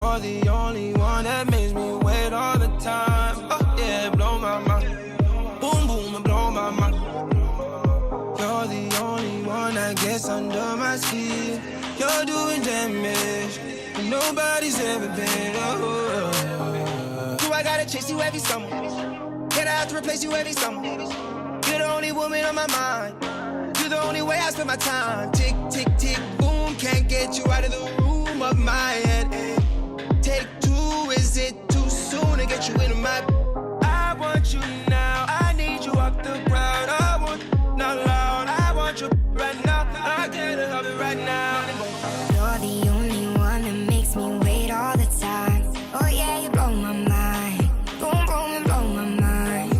You're the only one that makes me wait all the time. Oh yeah, blow my mind. Boom, boom, and blow my mind. You're the only one that gets under my skin. You're doing damage, and nobody's ever been. Do I gotta chase you every summer? Can I have to replace you every summer? You're the only woman on my mind. You're the only way I spend my time. Tick, tick, tick, boom. Can't get you out of the room of my head. Take two, is it too soon to get you into my... I want you now, I need you off the ground. I want not loud, I want you right now. I can't have it right now. You're the only one that makes me wait all the time. Oh yeah, you blow my mind. Boom, boom, and blow my mind.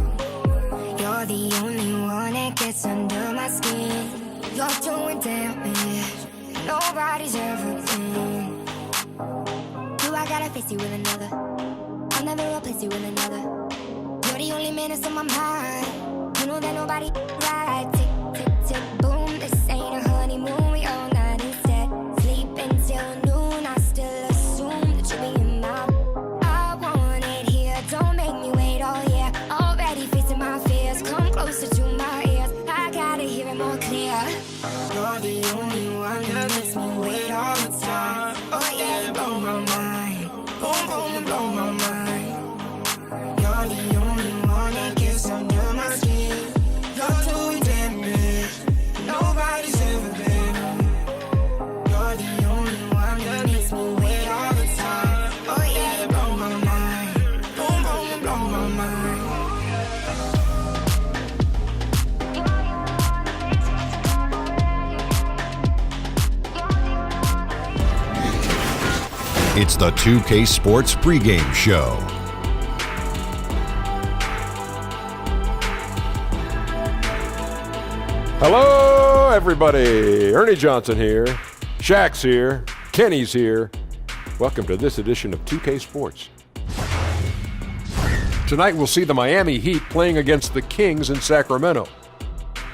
You're the only one that gets under my skin. You're doing damage, nobody's ever been. I gotta face you with another. I'll never replace you with another. You're the only man that's on my mind. You know that nobody right. Tick, tick, tick, boom. This ain't a honeymoon. We all night instead. Sleep until noon. I still assume that you'll be in my... I want it here. Don't make me wait all year. Already facing my fears. Come closer to my ears. I gotta hear it more clear. You're the only one that makes me wait all the time. Oh yeah, you blow my mind. Boom, boom, and blow my mind. You're the only one that gets under my skin. You're doing damage, nobody's ever been. You're the only one that makes me wait all the time. Oh yeah, you blow my mind. Boom, boom, and blow my mind. It's the 2K Sports pregame show. Hello, everybody. Ernie Johnson here. Shaq's here. Kenny's here. Welcome to this edition of 2K Sports. Tonight we'll see the Miami Heat playing against the Kings in Sacramento.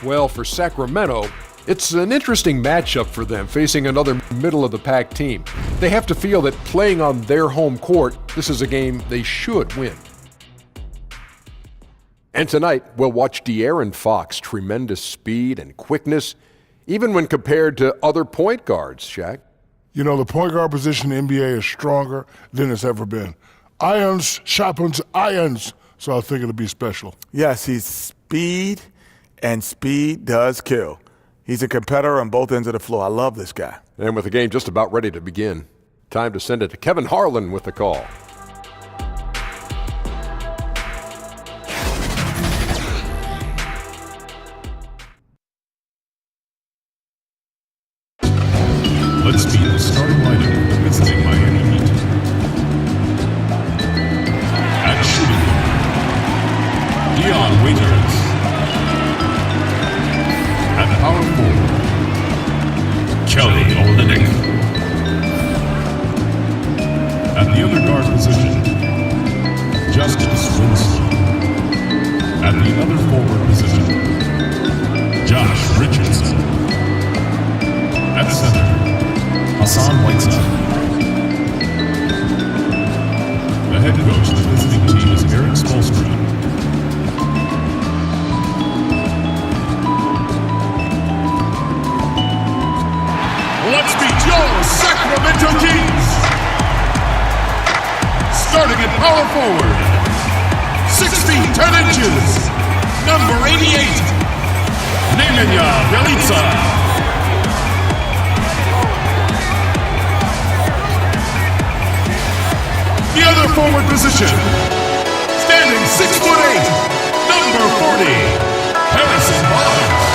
Well, for Sacramento, it's an interesting matchup for them, facing another middle-of-the-pack team. They have to feel that playing on their home court, this is a game they should win. And tonight, we'll watch De'Aaron Fox' tremendous speed and quickness, even when compared to other point guards, Shaq. You know, the point guard position in the NBA is stronger than it's ever been. Irons sharpens irons, so I think it'll be special. Yes, he's speed, and speed does kill. He's a competitor on both ends of the floor. I love this guy. And with the game just about ready to begin, time to send it to Kevin Harlan with the call. Let's meet the starting lineup for the visiting Miami Heat. At shooting guard, Dion Waiters. At power forward, Kelly Olynyk. At the other guard position, Justice Winslow. At the other forward position, Josh Richardson. At center, Hassan Whiteside. The head coach of the visiting team is Eric Spoelstra. Let's meet your Sacramento Kings! Starting at power forward, 6 feet 10 inches, number 88, Nemanja Bjelica. The other forward position, standing 6'8", number 40, Harrison Barnes.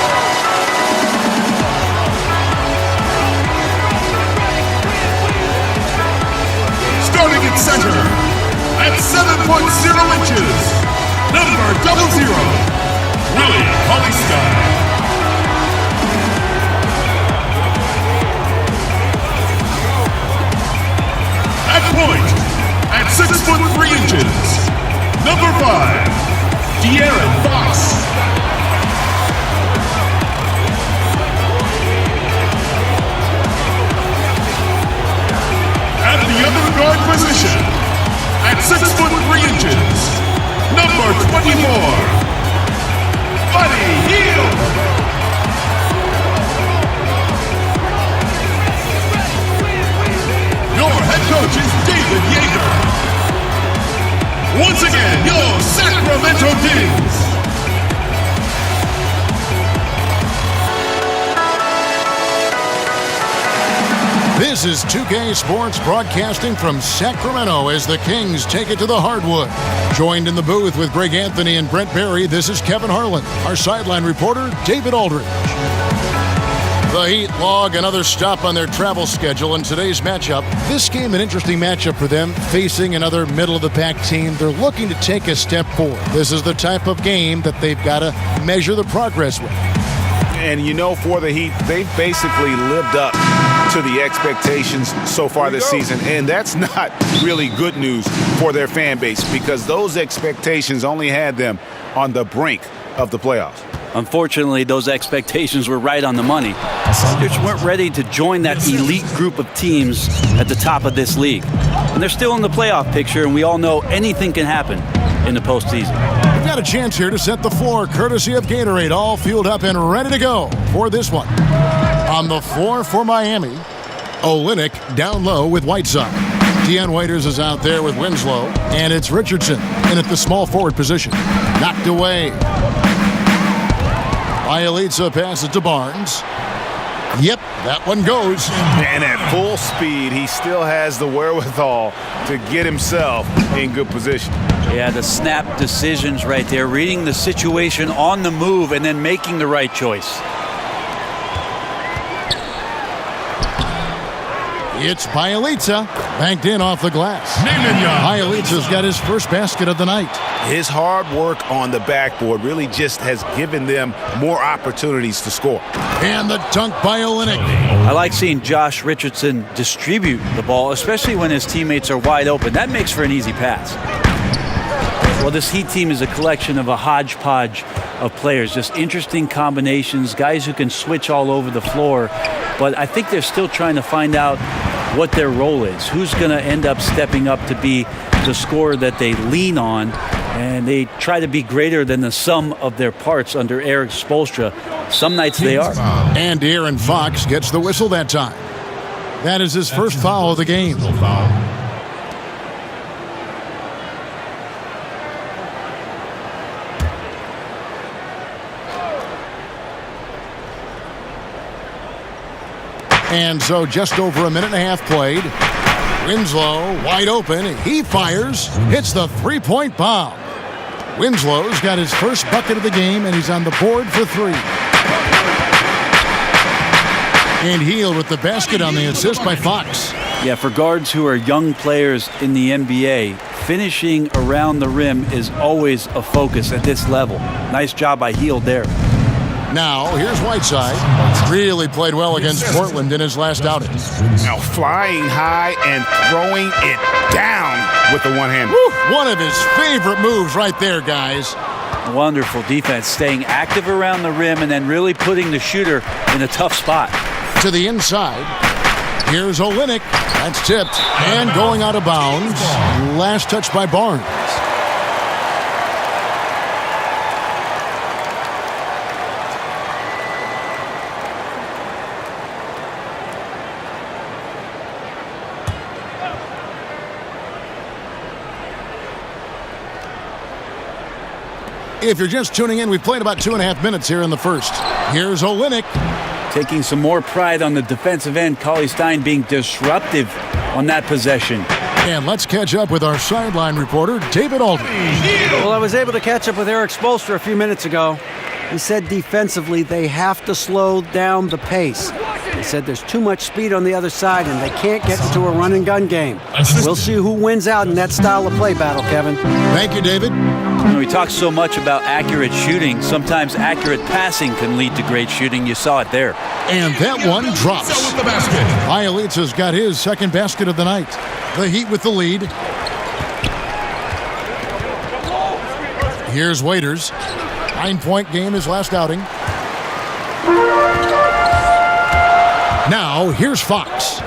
Starting at center, at 7.0 inches, number 00, Willie Cauley-Stein. At point, at 6'3" number 5, De'Aaron Fox. At the other guard position, at 6 foot 3 inches, number 24, Buddy Hield. Your head coach is David Yeager. Once again, your Sacramento Kings. This is 2K Sports broadcasting from Sacramento as the Kings take it to the hardwood. Joined in the booth with Greg Anthony and Brent Barry, this is Kevin Harlan. Our sideline reporter, David Aldridge. The Heat log another stop on their travel schedule in today's matchup. This game, an interesting matchup for them, facing another middle-of-the-pack team. They're looking to take a step forward. This is the type of game that they've got to measure the progress with. And you know, for the Heat, they've basically lived up to the expectations so far this season. And that's not really good news for their fan base because those expectations only had them on the brink of the playoffs. Unfortunately, those expectations were right on the money. They just weren't ready to join that elite group of teams at the top of this league. And they're still in the playoff picture, and we all know anything can happen in the postseason. We've got a chance here to set the floor, courtesy of Gatorade, all fueled up and ready to go for this one. On the floor for Miami, Olynyk down low with Whiteside. Deion Waiters is out there with Winslow, and it's Richardson in at the small forward position. Knocked away. Bielitsa passes to Barnes. Yep, that one goes. And at full speed, he still has the wherewithal to get himself in good position. Yeah, the snap decisions right there, reading the situation on the move and then making the right choice. It's Bielitsa, banked in off the glass. Bielitsa's got his first basket of the night. His hard work on the backboard really just has given them more opportunities to score. And the dunk by Olynyk. I like seeing Josh Richardson distribute the ball, especially when his teammates are wide open. That makes for an easy pass. Well, this Heat team is a collection of a hodgepodge of players, just interesting combinations, guys who can switch all over the floor. But I think they're still trying to find out what their role is, who's going to end up stepping up to be the scorer that they lean on, and they try to be greater than the sum of their parts under Eric Spoelstra. Some nights they are. And Aaron Fox gets the whistle that time. That is his first foul of the game. And so just over a minute and a half played. Winslow wide open. He fires. Hits the three-point bomb. Winslow's got his first bucket of the game, and he's on the board for three. And Hield with the basket on the assist by Fox. Yeah, for guards who are young players in the NBA, finishing around the rim is always a focus at this level. Nice job by Hield there. Now, here's Whiteside. Really played well against Portland in his last outing. Now flying high and throwing it down with the one-hand. One of his favorite moves right there, guys. Wonderful defense, staying active around the rim and then really putting the shooter in a tough spot. To the inside. Here's Olynyk. That's tipped and going out of bounds. Last touch by Barnes. If you're just tuning in, we've played about 2.5 minutes here in the first. Here's Olynyk. Taking some more pride on the defensive end. Cauley Stein being disruptive on that possession. And let's catch up with our sideline reporter, David Aldridge. Well, I was able to catch up with Eric Spoelstra a few minutes ago. He said defensively they have to slow down the pace. He said there's too much speed on the other side and they can't get into a run-and-gun game. We'll see who wins out in that style of play battle, Kevin. Thank you, David. We talk so much about accurate shooting. Sometimes accurate passing can lead to great shooting. You saw it there. And that one drops. Bielitsa's got his second basket of the night. The Heat with the lead. Here's Waiters. 9-point game his last outing. Now, here's Fox.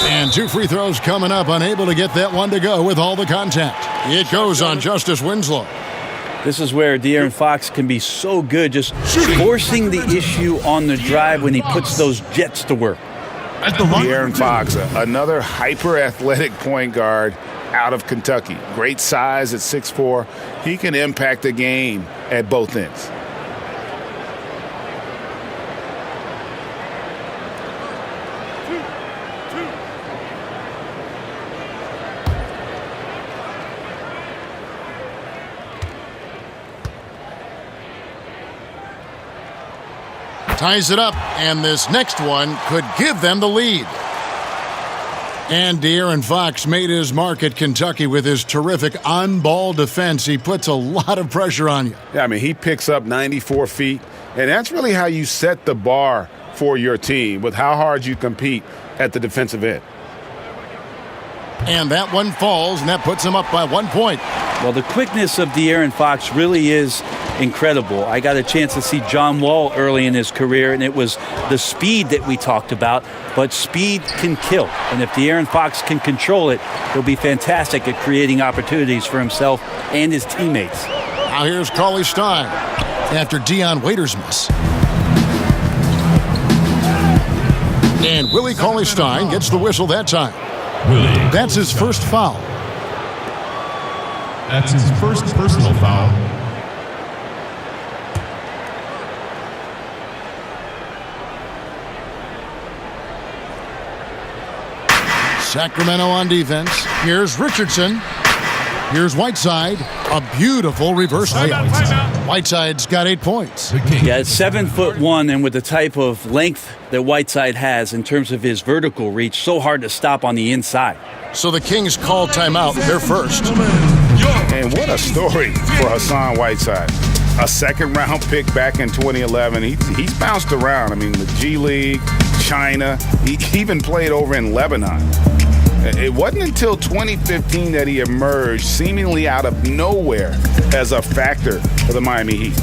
And 2 free throws coming up, unable to get that one to go with all the contact. It goes on Justice Winslow. This is where De'Aaron Fox can be so good, just forcing the issue on the drive when he puts those jets to work. De'Aaron Fox, another hyper-athletic point guard out of Kentucky. Great size at 6'4". He can impact the game at both ends. Ties it up, and this next one could give them the lead. And De'Aaron Fox made his mark at Kentucky with his terrific on-ball defense. He puts a lot of pressure on you. Yeah, I mean, he picks up 94 feet, and that's really how you set the bar for your team, with how hard you compete at the defensive end. And that one falls, and that puts him up by 1 point. Well, the quickness of De'Aaron Fox really is incredible. I got a chance to see John Wall early in his career, and it was the speed that we talked about, but speed can kill. And if De'Aaron Fox can control it, he'll be fantastic at creating opportunities for himself and his teammates. Now here's Cauley Stein after Dion Waiters' miss. And Willie Cauley-Stein gets the whistle that time. That's his first foul. That's his first personal foul. Sacramento on defense. Here's Richardson. Here's Whiteside. A beautiful reverse layup. Whiteside's got 8 points. Yeah, it's 7'1", and with the type of length that Whiteside has in terms of his vertical reach, so hard to stop on the inside. So the Kings call timeout. They're first. And what a story for Hassan Whiteside. A second-round pick back in 2011. He's bounced around. I mean, the G League, China. He even played over in Lebanon. It wasn't until 2015 that he emerged seemingly out of nowhere as a factor for the Miami Heat.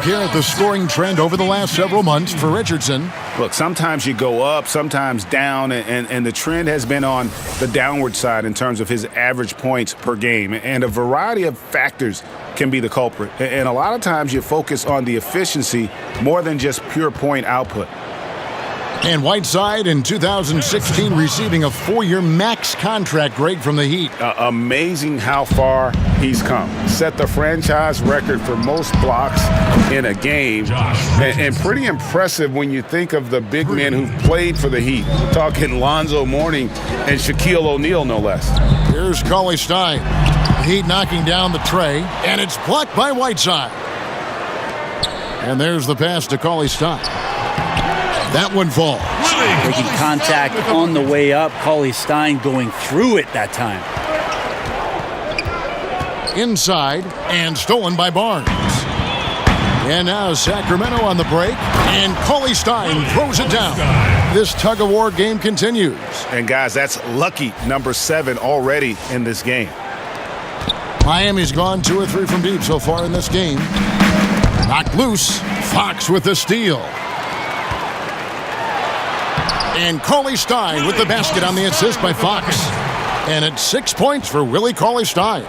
Here at the scoring trend over the last several months for Richardson. Look, sometimes you go up, sometimes down, and the trend has been on the downward side in terms of his average points per game. And a variety of factors can be the culprit. And a lot of times you focus on the efficiency more than just pure point output. And Whiteside in 2016 receiving a 4-year max contract grade from the Heat. Amazing how far he's come. Set the franchise record for most blocks in a game. And pretty impressive when you think of the big men who've played for the Heat. We're talking Lonzo Mourning and Shaquille O'Neal, no less. Here's Cauley-Stein. The Heat knocking down the tray, and it's blocked by Whiteside. And there's the pass to Cauley-Stein. That one falls. Making contact on the way up. Cauley-Stein going through it that time. Inside and stolen by Barnes. And now Sacramento on the break, and Cauley-Stein throws it down. This tug-of-war game continues. And guys, that's lucky number 7 already in this game. Miami's gone 2 or 3 from deep so far in this game. Knocked loose. Fox with the steal. And Cauley-Stein with the basket on the assist by Fox. And it's 6 points for Willie Cauley-Stein.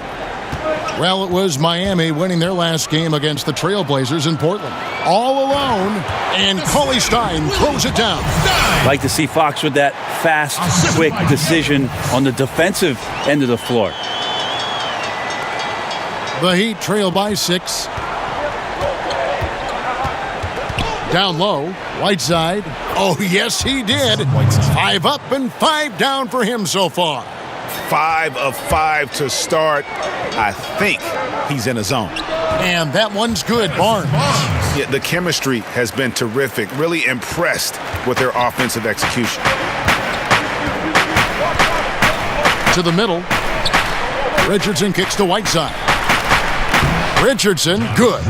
Well, it was Miami winning their last game against the Trailblazers in Portland. All alone, and Cauley-Stein throws it down. Like to see Fox with that fast, quick decision on the defensive end of the floor. The Heat trail by 6. Down low, Whiteside. Oh, yes, he did. 5 up and 5 down for him so far. 5 of 5 to start. I think he's in a zone. And that one's good, Barnes. Yeah, the chemistry has been terrific. Really impressed with their offensive execution. To the middle. Richardson kicks to Whiteside. Richardson, good.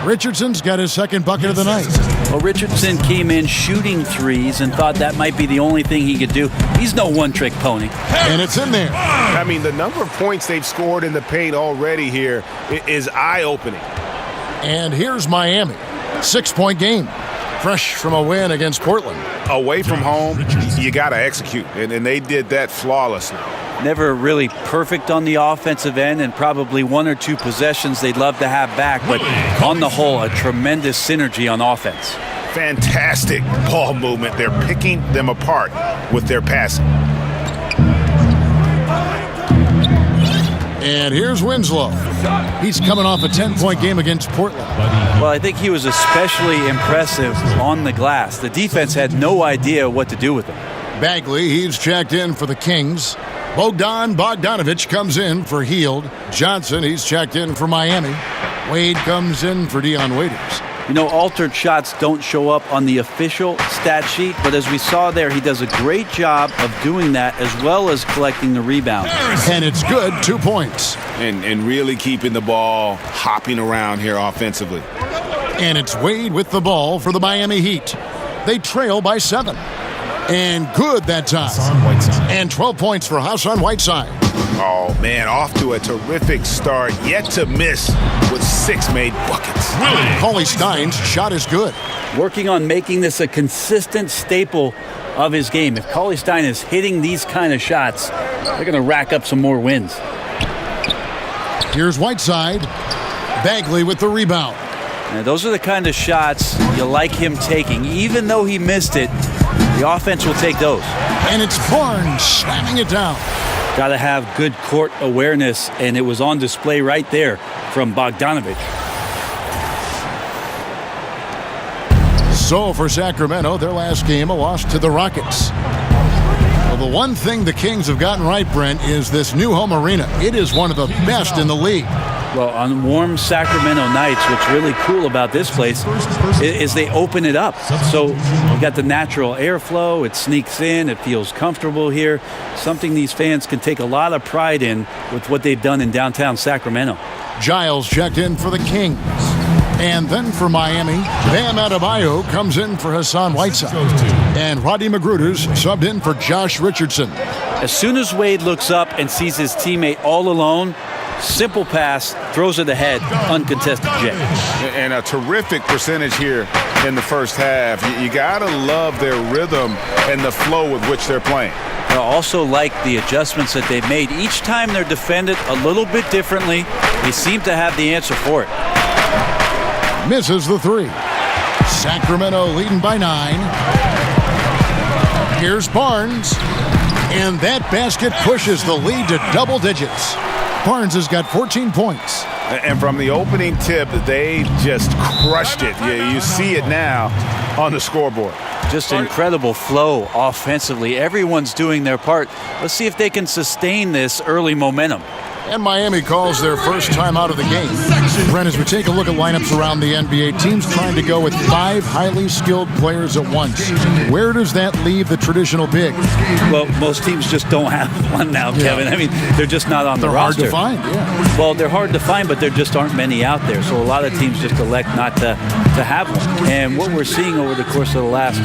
Richardson's got his second bucket of the night. Well, Richardson came in shooting threes and thought that might be the only thing he could do. He's no one-trick pony. And it's in there. I mean, the number of points they've scored in the paint already here is eye-opening. And here's Miami. 6-point game. Fresh from a win against Portland. Away from home, you got to execute, and they did that flawlessly. Never really perfect on the offensive end, and probably 1 or 2 possessions they'd love to have back, but on the whole, a tremendous synergy on offense. Fantastic ball movement. They're picking them apart with their passing. And here's Winslow. He's coming off a 10-point game against Portland. Well, I think he was especially impressive on the glass. The defense had no idea what to do with him. Bagley, he's checked in for the Kings. Bogdanovich comes in for Heald. Johnson, he's checked in for Miami. Wade comes in for Dion Waiters. You know, altered shots don't show up on the official stat sheet, but as we saw there, he does a great job of doing that as well as collecting the rebound. And it's good, 2 points. And really keeping the ball hopping around here offensively. And it's Wade with the ball for the Miami Heat. They trail by 7. And good that time. And 12 points for Hassan Whiteside. Oh, man, off to a terrific start. Yet to miss with 6 made buckets. Cauley Stein's shot is good. Working on making this a consistent staple of his game. If Cauley Stein is hitting these kind of shots, they're going to rack up some more wins. Here's Whiteside. Bagley with the rebound. Now, those are the kind of shots you like him taking. Even though he missed it, the offense will take those. And it's Barnes slamming it down. Got to have good court awareness, and it was on display right there from Bogdanovich. So for Sacramento, their last game, a loss to the Rockets. Well, the one thing the Kings have gotten right, Brent, is this new home arena. It is one of the best in the league. Well, on warm Sacramento nights, what's really cool about this place is they open it up. So you got the natural airflow, it sneaks in, it feels comfortable here. Something these fans can take a lot of pride in with what they've done in downtown Sacramento. Giles checked in for the Kings. And then for Miami, Bam Adebayo comes in for Hassan Whiteside. And Rodney McGruder's subbed in for Josh Richardson. As soon as Wade looks up and sees his teammate all alone, simple pass, throws it ahead, uncontested J. And a terrific percentage here in the first half. You got to love their rhythm and the flow with which they're playing. I also like the adjustments that they've made. Each time they're defended a little bit differently, they seem to have the answer for it. Misses the 3. Sacramento leading by 9. Here's Barnes. And that basket pushes the lead to double digits. Barnes has got 14 points. And from the opening tip, they just crushed it. You see it now on the scoreboard. Just incredible flow offensively. Everyone's doing their part. Let's see if they can sustain this early momentum. And Miami calls their first time out of the game. Brent, as we take a look at lineups around the NBA, teams trying to go with 5 highly skilled players at once. Where does that leave the traditional big? Well, most teams just don't have one now, Kevin. I mean, they're just not on the roster. They're hard to find, yeah. Well, they're hard to find, but there just aren't many out there. So a lot of teams just elect not to have one. And what we're seeing over the course of the last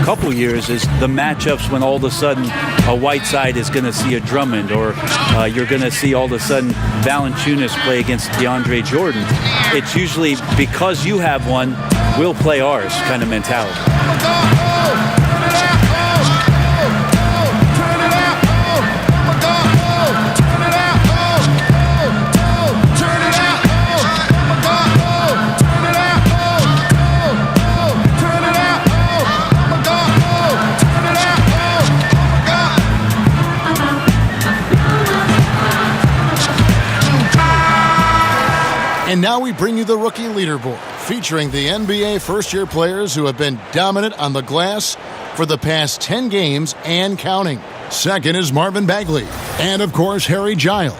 couple years is the matchups when all of a sudden a Whiteside is going to see a Drummond, or you're going to see all of a sudden Valanciunas play against DeAndre Jordan. It's usually because you have one, we'll play ours kind of mentality. And now we bring you the rookie leaderboard, featuring the NBA first-year players who have been dominant on the glass for the past 10 games and counting. Second is Marvin Bagley. And, of course, Harry Giles.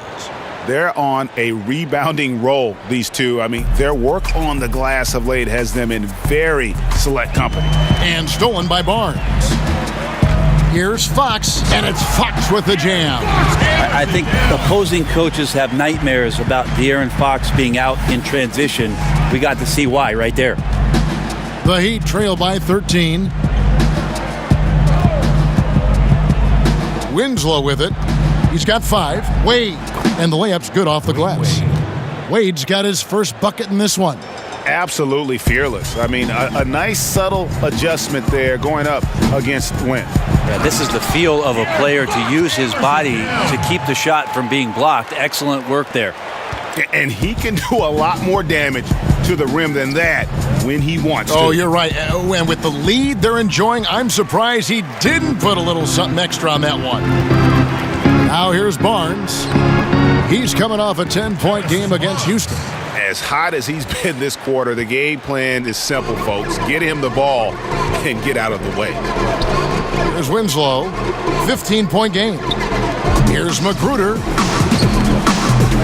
They're on a rebounding roll, these two. I mean, their work on the glass of late has them in very select company. And stolen by Barnes. Here's Fox, and it's Fox with the jam. I think opposing coaches have nightmares about De'Aaron Fox being out in transition. We got to see why right there. The Heat trail by 13. Winslow with it. He's got 5. Wade. And the layup's good off the glass. Wade's got his first bucket in this one. Absolutely fearless. I mean, a nice subtle adjustment there going up against Wynn. Yeah, this is the feel of a player to use his body to keep the shot from being blocked. Excellent work there. And he can do a lot more damage to the rim than that when he wants to. Oh, you're right. And with the lead they're enjoying, I'm surprised he didn't put a little something extra on that one. Now here's Barnes. He's coming off a 10-point game against Houston. As hot as he's been this quarter, the game plan is simple, folks. Get him the ball and get out of the way. Here's Winslow, 15-point game. Here's Magruder.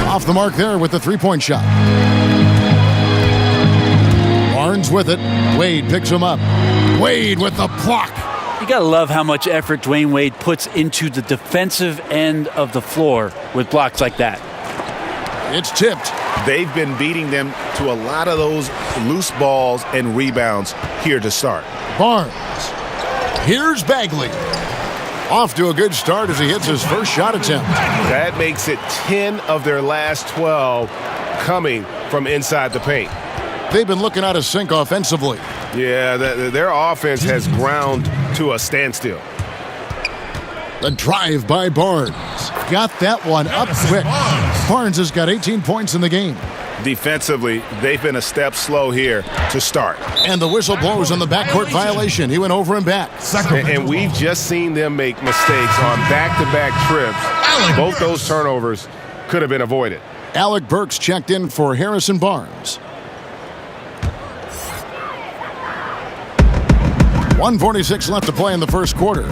Off the mark there with the three-point shot. Barnes with it. Wade picks him up. Wade with the block. You got to love how much effort Dwayne Wade puts into the defensive end of the floor with blocks like that. It's tipped. They've been beating them to a lot of those loose balls and rebounds here to start. Barnes. Here's Bagley. Off to a good start as he hits his first shot attempt. That makes it 10 of their last 12 coming from inside the paint. They've been looking out of sync offensively. Yeah, their offense has ground to a standstill. The drive by Barnes. Got that one up quick. Barnes has got 18 points in the game. Defensively, they've been a step slow here to start. And the whistle blows on the backcourt violation. He went over and back. And we've just seen them make mistakes on back-to-back trips. Both those turnovers could have been avoided. Alec Burks checked in for Harrison Barnes. 1:46 left to play in the first quarter.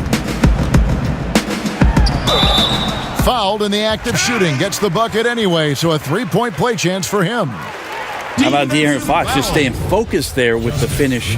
Fouled in the act of shooting. Gets the bucket anyway, so a three-point play chance for him. How about De'Aaron Fox just staying focused there with the finish?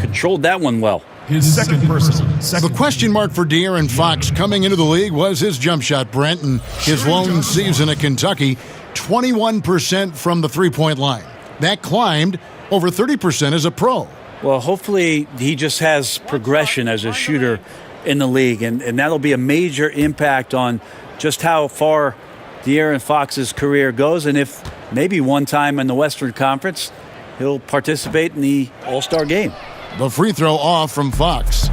Controlled that one well. His second person. The question mark for De'Aaron Fox coming into the league was his jump shot, Brent, and his lone season at Kentucky, 21% from the three-point line. That climbed over 30% as a pro. Well, hopefully he just has progression as a shooter in the league, and that'll be a major impact on just how far De'Aaron Fox's career goes, and if maybe one time in the Western Conference he'll participate in the All-Star game. The free throw off from Fox.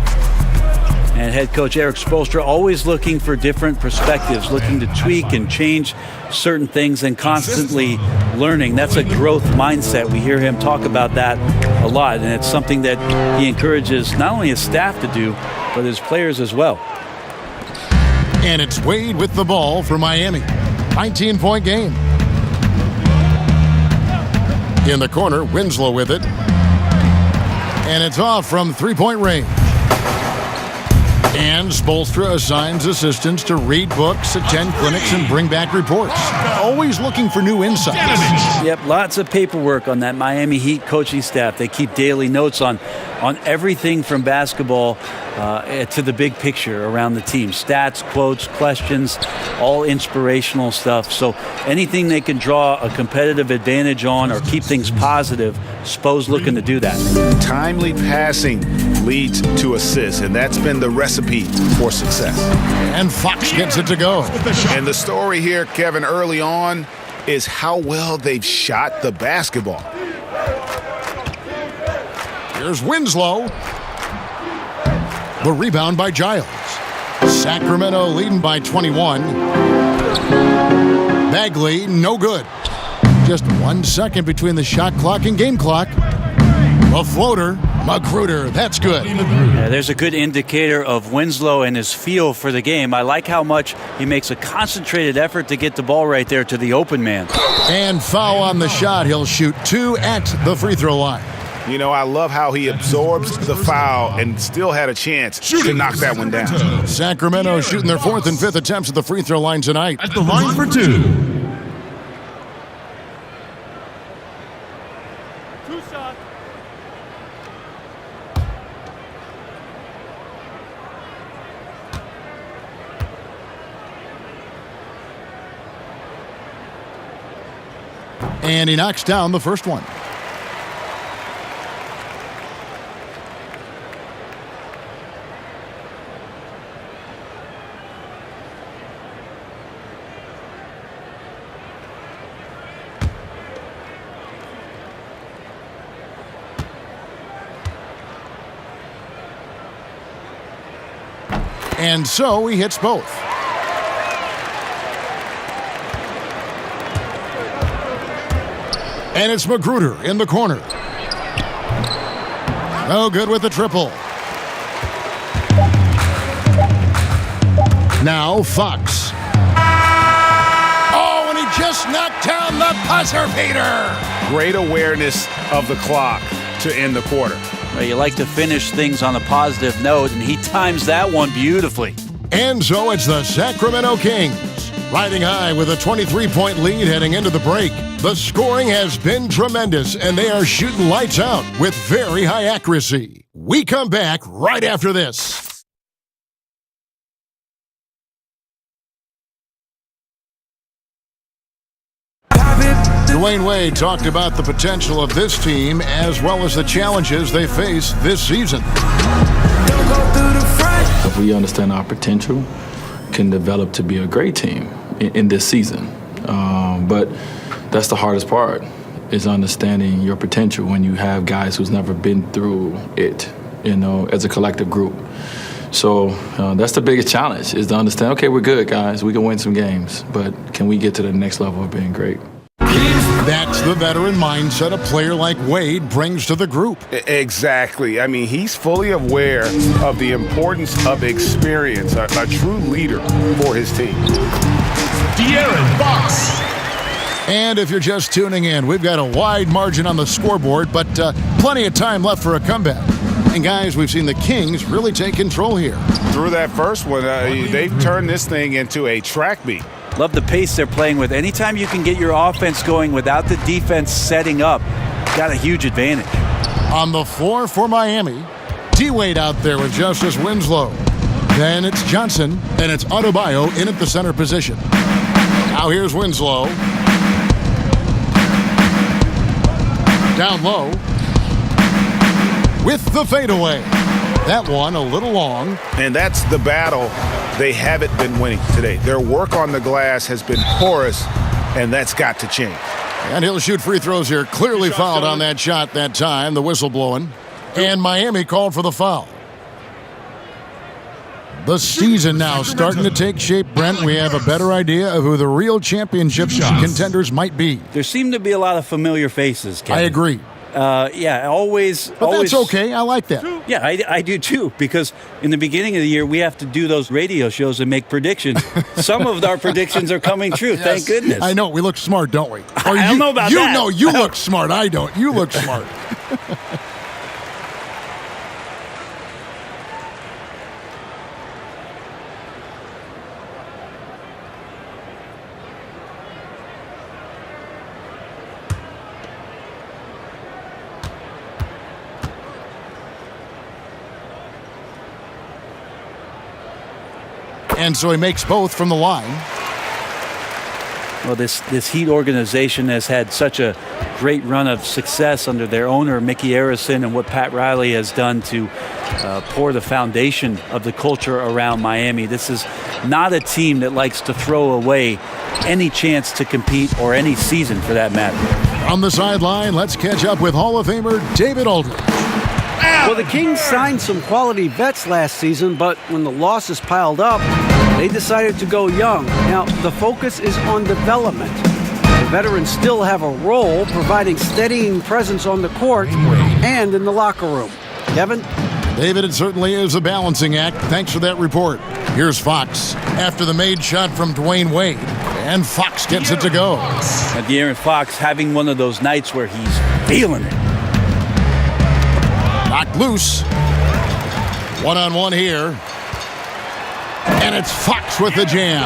And head coach Eric Spoelstra always looking for different perspectives, looking to tweak and change certain things and constantly learning. That's a growth mindset. We hear him talk about that a lot, and it's something that he encourages not only his staff to do, but his players as well. And it's Wade with the ball for Miami. 19-point game. In the corner, Winslow with it. And it's off from three-point range. And Spoelstra assigns assistants to read books, attend clinics, and bring back reports. Always looking for new insights. Yep, lots of paperwork on that Miami Heat coaching staff. They keep daily notes on everything from basketball to the big picture around the team. Stats, quotes, questions, all inspirational stuff. So anything they can draw a competitive advantage on or keep things positive, Spo's looking to do that. Timely passing leads to assists, and that's been the recipe for success. And Fox gets it to go. And the story here, Kevin, early on is how well they've shot the basketball. Here's Winslow. The rebound by Giles. Sacramento leading by 21. Bagley, no good. Just 1 second between the shot clock and game clock. A floater, Magruder, that's good. Yeah, there's a good indicator of Winslow and his feel for the game. I like how much he makes a concentrated effort to get the ball right there to the open man. And foul on the shot. He'll shoot 2 at the free throw line. You know, I love how he absorbs the foul and still had a chance to knock that one down. Sacramento shooting their 4th and 5th attempts at the free throw line tonight. At the line for 2. And he knocks down the first one. And so he hits both. And it's Magruder in the corner. No good with the triple. Now Fox. Oh, and he just knocked down the buzzer beater. Great awareness of the clock to end the quarter. Well, you like to finish things on a positive note, and he times that one beautifully. And so it's the Sacramento Kings, riding high with a 23-point lead heading into the break. The scoring has been tremendous, and they are shooting lights out with very high accuracy. We come back right after this. Dwayne Wade talked about the potential of this team as well as the challenges they face this season. If we understand our potential, can develop to be a great team in this season. But that's the hardest part, is understanding your potential when you have guys who's never been through it, you know, as a collective group. So that's the biggest challenge, is to understand, okay, we're good, guys. We can win some games, but can we get to the next level of being great? That's the veteran mindset a player like Wade brings to the group. Exactly. I mean, he's fully aware of the importance of experience, a true leader for his team. De'Aaron Fox. And if you're just tuning in, we've got a wide margin on the scoreboard, but plenty of time left for a comeback. And guys, we've seen the Kings really take control here. Through that first one, they've turned this thing into a track meet. Love the pace they're playing with. Anytime you can get your offense going without the defense setting up, got a huge advantage. On the floor for Miami, D-Wade out there with Justice Winslow. Then it's Johnson, and it's Adebayo in at the center position. Now here's Winslow. Down low. With the fadeaway. That one a little long. And that's the battle they haven't been winning today. Their work on the glass has been porous, and that's got to change. And he'll shoot free throws here. Clearly fouled on that shot that time. The whistle blowing. And Miami called for the foul. The season now starting to take shape, Brent. We have a better idea of who the real championship contenders might be. There seem to be a lot of familiar faces, Kevin. I agree. Always. But that's okay. I like that. Yeah, I do too, because in the beginning of the year, we have to do those radio shows and make predictions. Some of our predictions are coming true, yes. Thank goodness. I know. We look smart, don't we? I don't know about that. You know, you look smart. I don't. You look smart. And so he makes both from the line. Well, this Heat organization has had such a great run of success under their owner, Mickey Arison, and what Pat Riley has done to pour the foundation of the culture around Miami. This is not a team that likes to throw away any chance to compete, or any season for that matter. On the sideline, let's catch up with Hall of Famer David Aldridge. Well, the Kings signed some quality vets last season, but when the losses piled up, they decided to go young. Now, the focus is on development. The veterans still have a role, providing steadying presence on the court and in the locker room. Kevin? David, it certainly is a balancing act. Thanks for that report. Here's Fox after the made shot from Dwayne Wade, and Fox gets it to go. And De'Aaron Fox having one of those nights where he's feeling it. Knocked loose. One-on-one here. And it's Fox with the jam.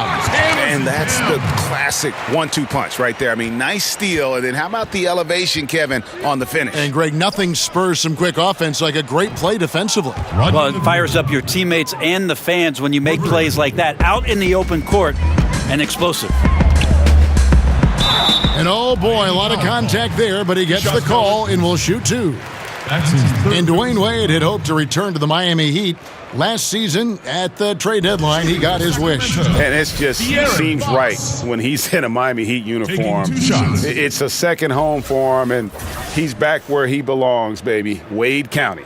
And that's the classic 1-2 punch right there. I mean, nice steal. And then how about the elevation, Kevin, on the finish? And, Greg, nothing spurs some quick offense like a great play defensively. Well, it fires up your teammates and the fans when you make plays like that out in the open court and explosive. And, oh, boy, a lot of contact there, but he gets the call and will shoot two. And Dwayne Wade had hoped to return to the Miami Heat. Last season, at the trade deadline, he got his wish. And it just seems right when he's in a Miami Heat uniform. It's a second home for him, and he's back where he belongs, baby. Wade County.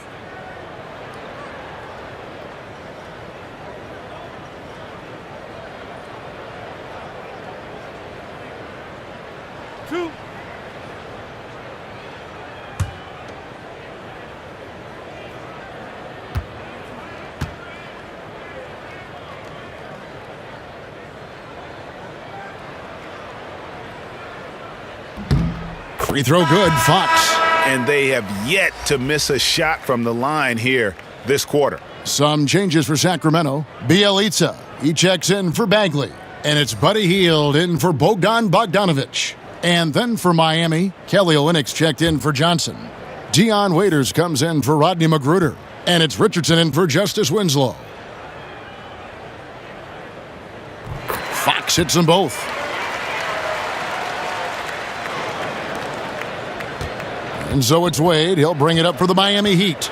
Free throw good, Fox. And they have yet to miss a shot from the line here this quarter. Some changes for Sacramento. Bielitsa, he checks in for Bagley. And it's Buddy Hield in for Bogdan Bogdanovic. And then for Miami, Kelly Olynyk checked in for Johnson. Dion Waiters comes in for Rodney Magruder. And it's Richardson in for Justice Winslow. Fox hits them both. And so it's Wade. He'll bring it up for the Miami Heat.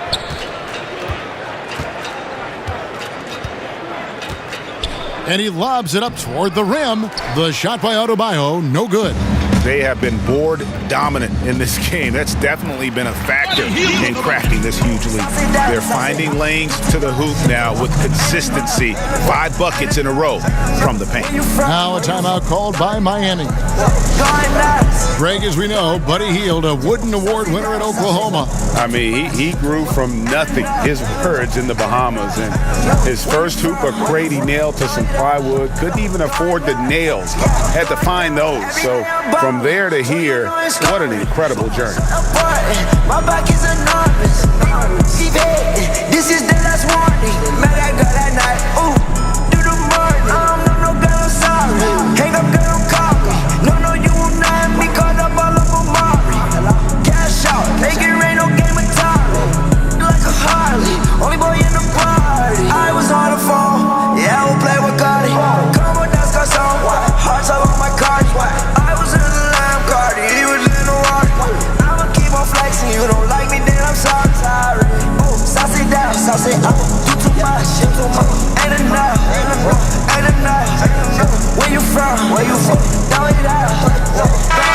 And he lobs it up toward the rim. The shot by Adebayo, no good. They have been board dominant in this game. That's definitely been a factor in cracking this huge lead. They're finding lanes to the hoop now with consistency. 5 buckets in a row from the paint. Now a timeout called by Miami. Greg, as we know, Buddy Hield, a Wooden Award winner at Oklahoma. I mean, he grew from nothing, his words, in the Bahamas. And his first hoop, a crate he nailed to some plywood. Couldn't even afford the nails. Had to find those. So from there to here, what an incredible journey. My back is enormous. This is the last warning. Man, I got that night. Ooh, do the morning. No, girl, I'm sorry. Hang up, girl, don't call me. No, you will not be caught up all up on Mari. Cash out, make it rain, no game of time. Like a Harley, only boy in the party. I was on the phone, yeah, I will play with Cardi. Come on, that's got some hearts up on my Cardi. I was in the Lamb Cardi, he was in the water. I'ma keep on flexing, you don't like me, then I'm sorry. Oh, saucy down, saucy up, do too much, ain't enough. Where you from?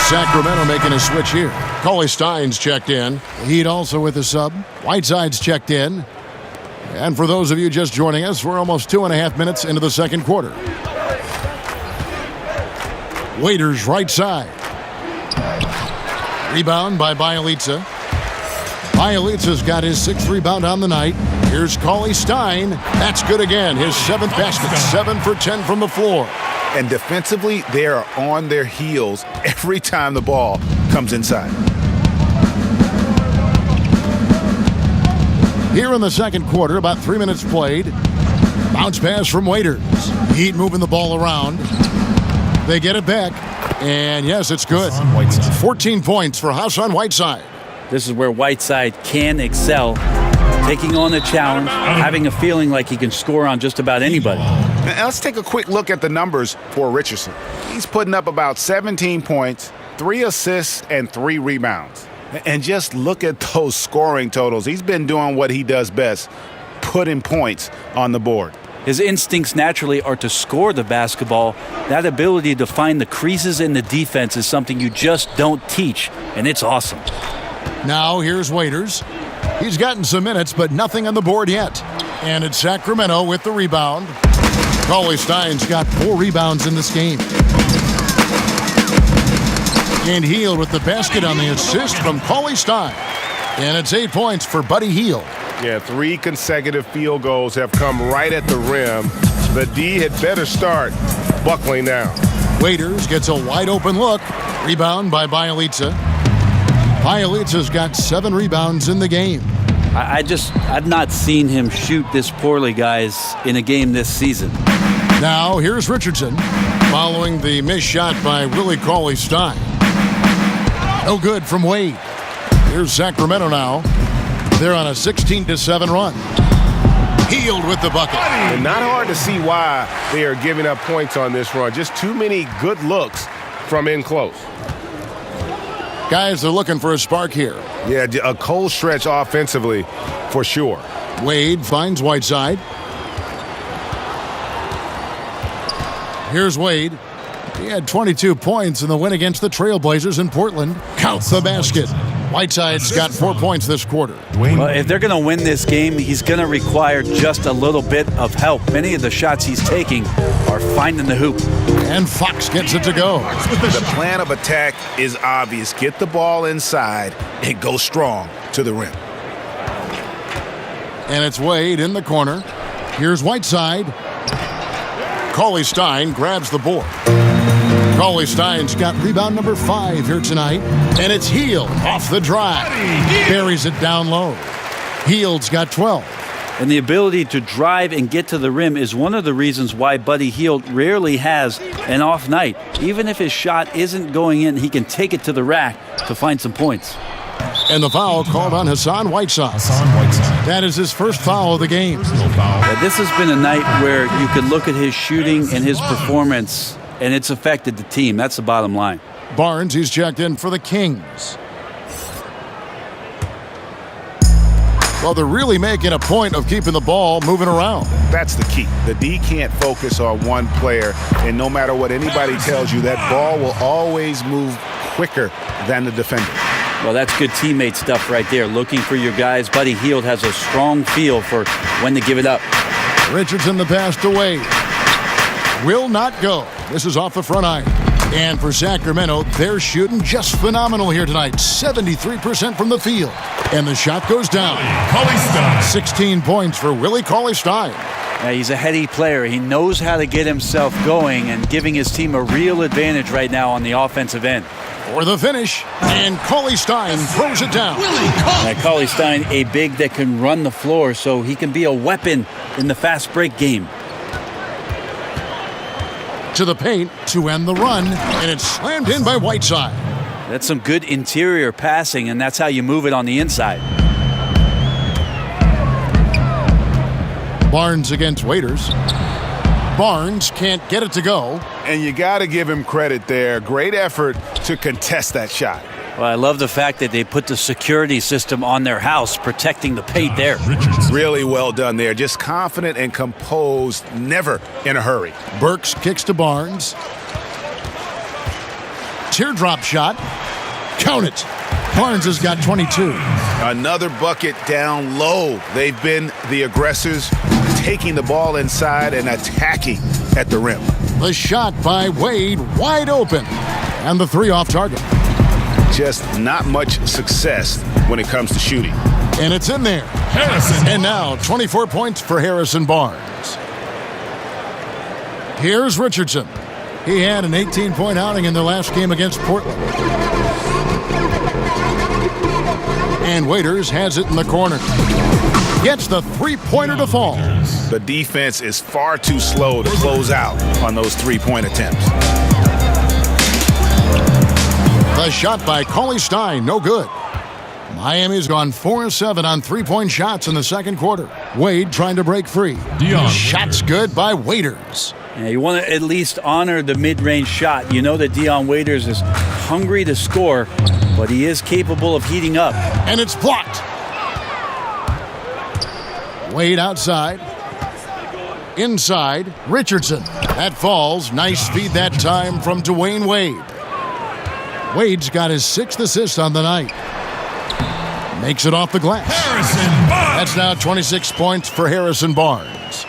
Sacramento making a switch here. Cauley Stein's checked in. Heat also with a sub. Whiteside's checked in. And for those of you just joining us, we're almost 2.5 minutes into the second quarter. Waiters right side. Rebound by Bielitsa. Bielitsa's got his 6th rebound on the night. Here's Cauley Stein. That's good again. His 7th basket. 7 for 10 from the floor. And defensively, they are on their heels every time the ball comes inside. Here in the second quarter, about 3 minutes played. Bounce pass from Waiters. Heat moving the ball around. They get it back. And yes, it's good. 14 points for Hassan Whiteside. This is where Whiteside can excel. Taking on the challenge, having a feeling like he can score on just about anybody. Now, let's take a quick look at the numbers for Richardson. He's putting up about 17 points, 3 assists, and 3 rebounds. And just look at those scoring totals. He's been doing what he does best, putting points on the board. His instincts naturally are to score the basketball. That ability to find the creases in the defense is something you just don't teach, and it's awesome. Now here's Waiters. He's gotten some minutes, but nothing on the board yet. And it's Sacramento with the rebound. Cauley Stein's got 4 rebounds in this game. And Hield with the basket on the assist from Cauley Stein. And it's 8 points for Buddy Hield. Yeah, 3 consecutive field goals have come right at the rim. The D had better start buckling down. Waiters gets a wide open look. Rebound by Bielitsa. Bielitsa's got 7 rebounds in the game. I've not seen him shoot this poorly, guys, in a game this season. Now, here's Richardson following the missed shot by Willie Cauley-Stein. No good from Wade. Here's Sacramento now. They're on a 16-7 run. Hield with the bucket. And not hard to see why they are giving up points on this run. Just too many good looks from in close. Guys, they're looking for a spark here. Yeah, a cold stretch offensively for sure. Wade finds Whiteside. Here's Wade. He had 22 points in the win against the Trailblazers in Portland. Counts the basket. Whiteside's got 4 points this quarter. Well, if they're going to win this game, he's going to require just a little bit of help. Many of the shots he's taking are finding the hoop. And Fox gets it to go. The plan of attack is obvious. Get the ball inside and go strong to the rim. And it's Wade in the corner. Here's Whiteside. Cauley-Stein grabs the board. Cauley-Stein's got rebound number 5 here tonight. And it's Hield off the drive. Buries it down low. Hield's got 12. And the ability to drive and get to the rim is one of the reasons why Buddy Hield rarely has an off night. Even if his shot isn't going in, he can take it to the rack to find some points. And the foul called on Hassan Whiteside. That is his first foul of the game. This has been a night where you could look at his shooting and his performance, and it's affected the team. That's the bottom line. Barnes, he's checked in for the Kings. Well, they're really making a point of keeping the ball moving around. That's the key. The D can't focus on one player, and no matter what anybody tells you, that ball will always move quicker than the defender. Well, that's good teammate stuff right there. Looking for your guys. Buddy Hield has a strong feel for when to give it up. Richardson the pass to Wade. Will not go. This is off the front iron. And for Sacramento, they're shooting just phenomenal here tonight. 73% from the field. And the shot goes down. 16 points for Willie Cauley-Stein. Yeah, he's a heady player. He knows how to get himself going and giving his team a real advantage right now on the offensive end. For the finish, and Cauley-Stein throws it down. Cauley-Stein, a big that can run the floor, so he can be a weapon in the fast break game. To the paint to end the run, and it's slammed in by Whiteside. That's some good interior passing, and that's how you move it on the inside. Barnes against Waiters. Barnes can't get it to go. And you got to give him credit there. Great effort to contest that shot. Well, I love the fact that they put the security system on their house, protecting the paint there. Really well done there. Just confident and composed, never in a hurry. Burks kicks to Barnes. Teardrop shot. Count it. Barnes has got 22. Another bucket down low. They've been the aggressors, taking the ball inside and attacking at the rim. The shot by Wade, wide open. And the three off target. Just not much success when it comes to shooting. And it's in there. Harrison. And now 24 points for Harrison Barnes. Here's Richardson. He had an 18-point outing in their last game against Portland. And Waiters has it in the corner. Gets the three-pointer to fall. The defense is far too slow to close out on those three-point attempts. The shot by Cauley-Stein, no good. Miami's gone 4-7 on three-point shots in the second quarter. Wade trying to break free. Shot's good by Waiters. Yeah, you want to at least honor the mid-range shot. You know that Dion Waiters is hungry to score, but he is capable of heating up. And it's blocked. Wade outside. Inside, Richardson. That falls. Nice feed that time from Dwayne Wade. Wade's got his 6th assist on the night. Makes it off the glass. That's now 26 points for Harrison Barnes.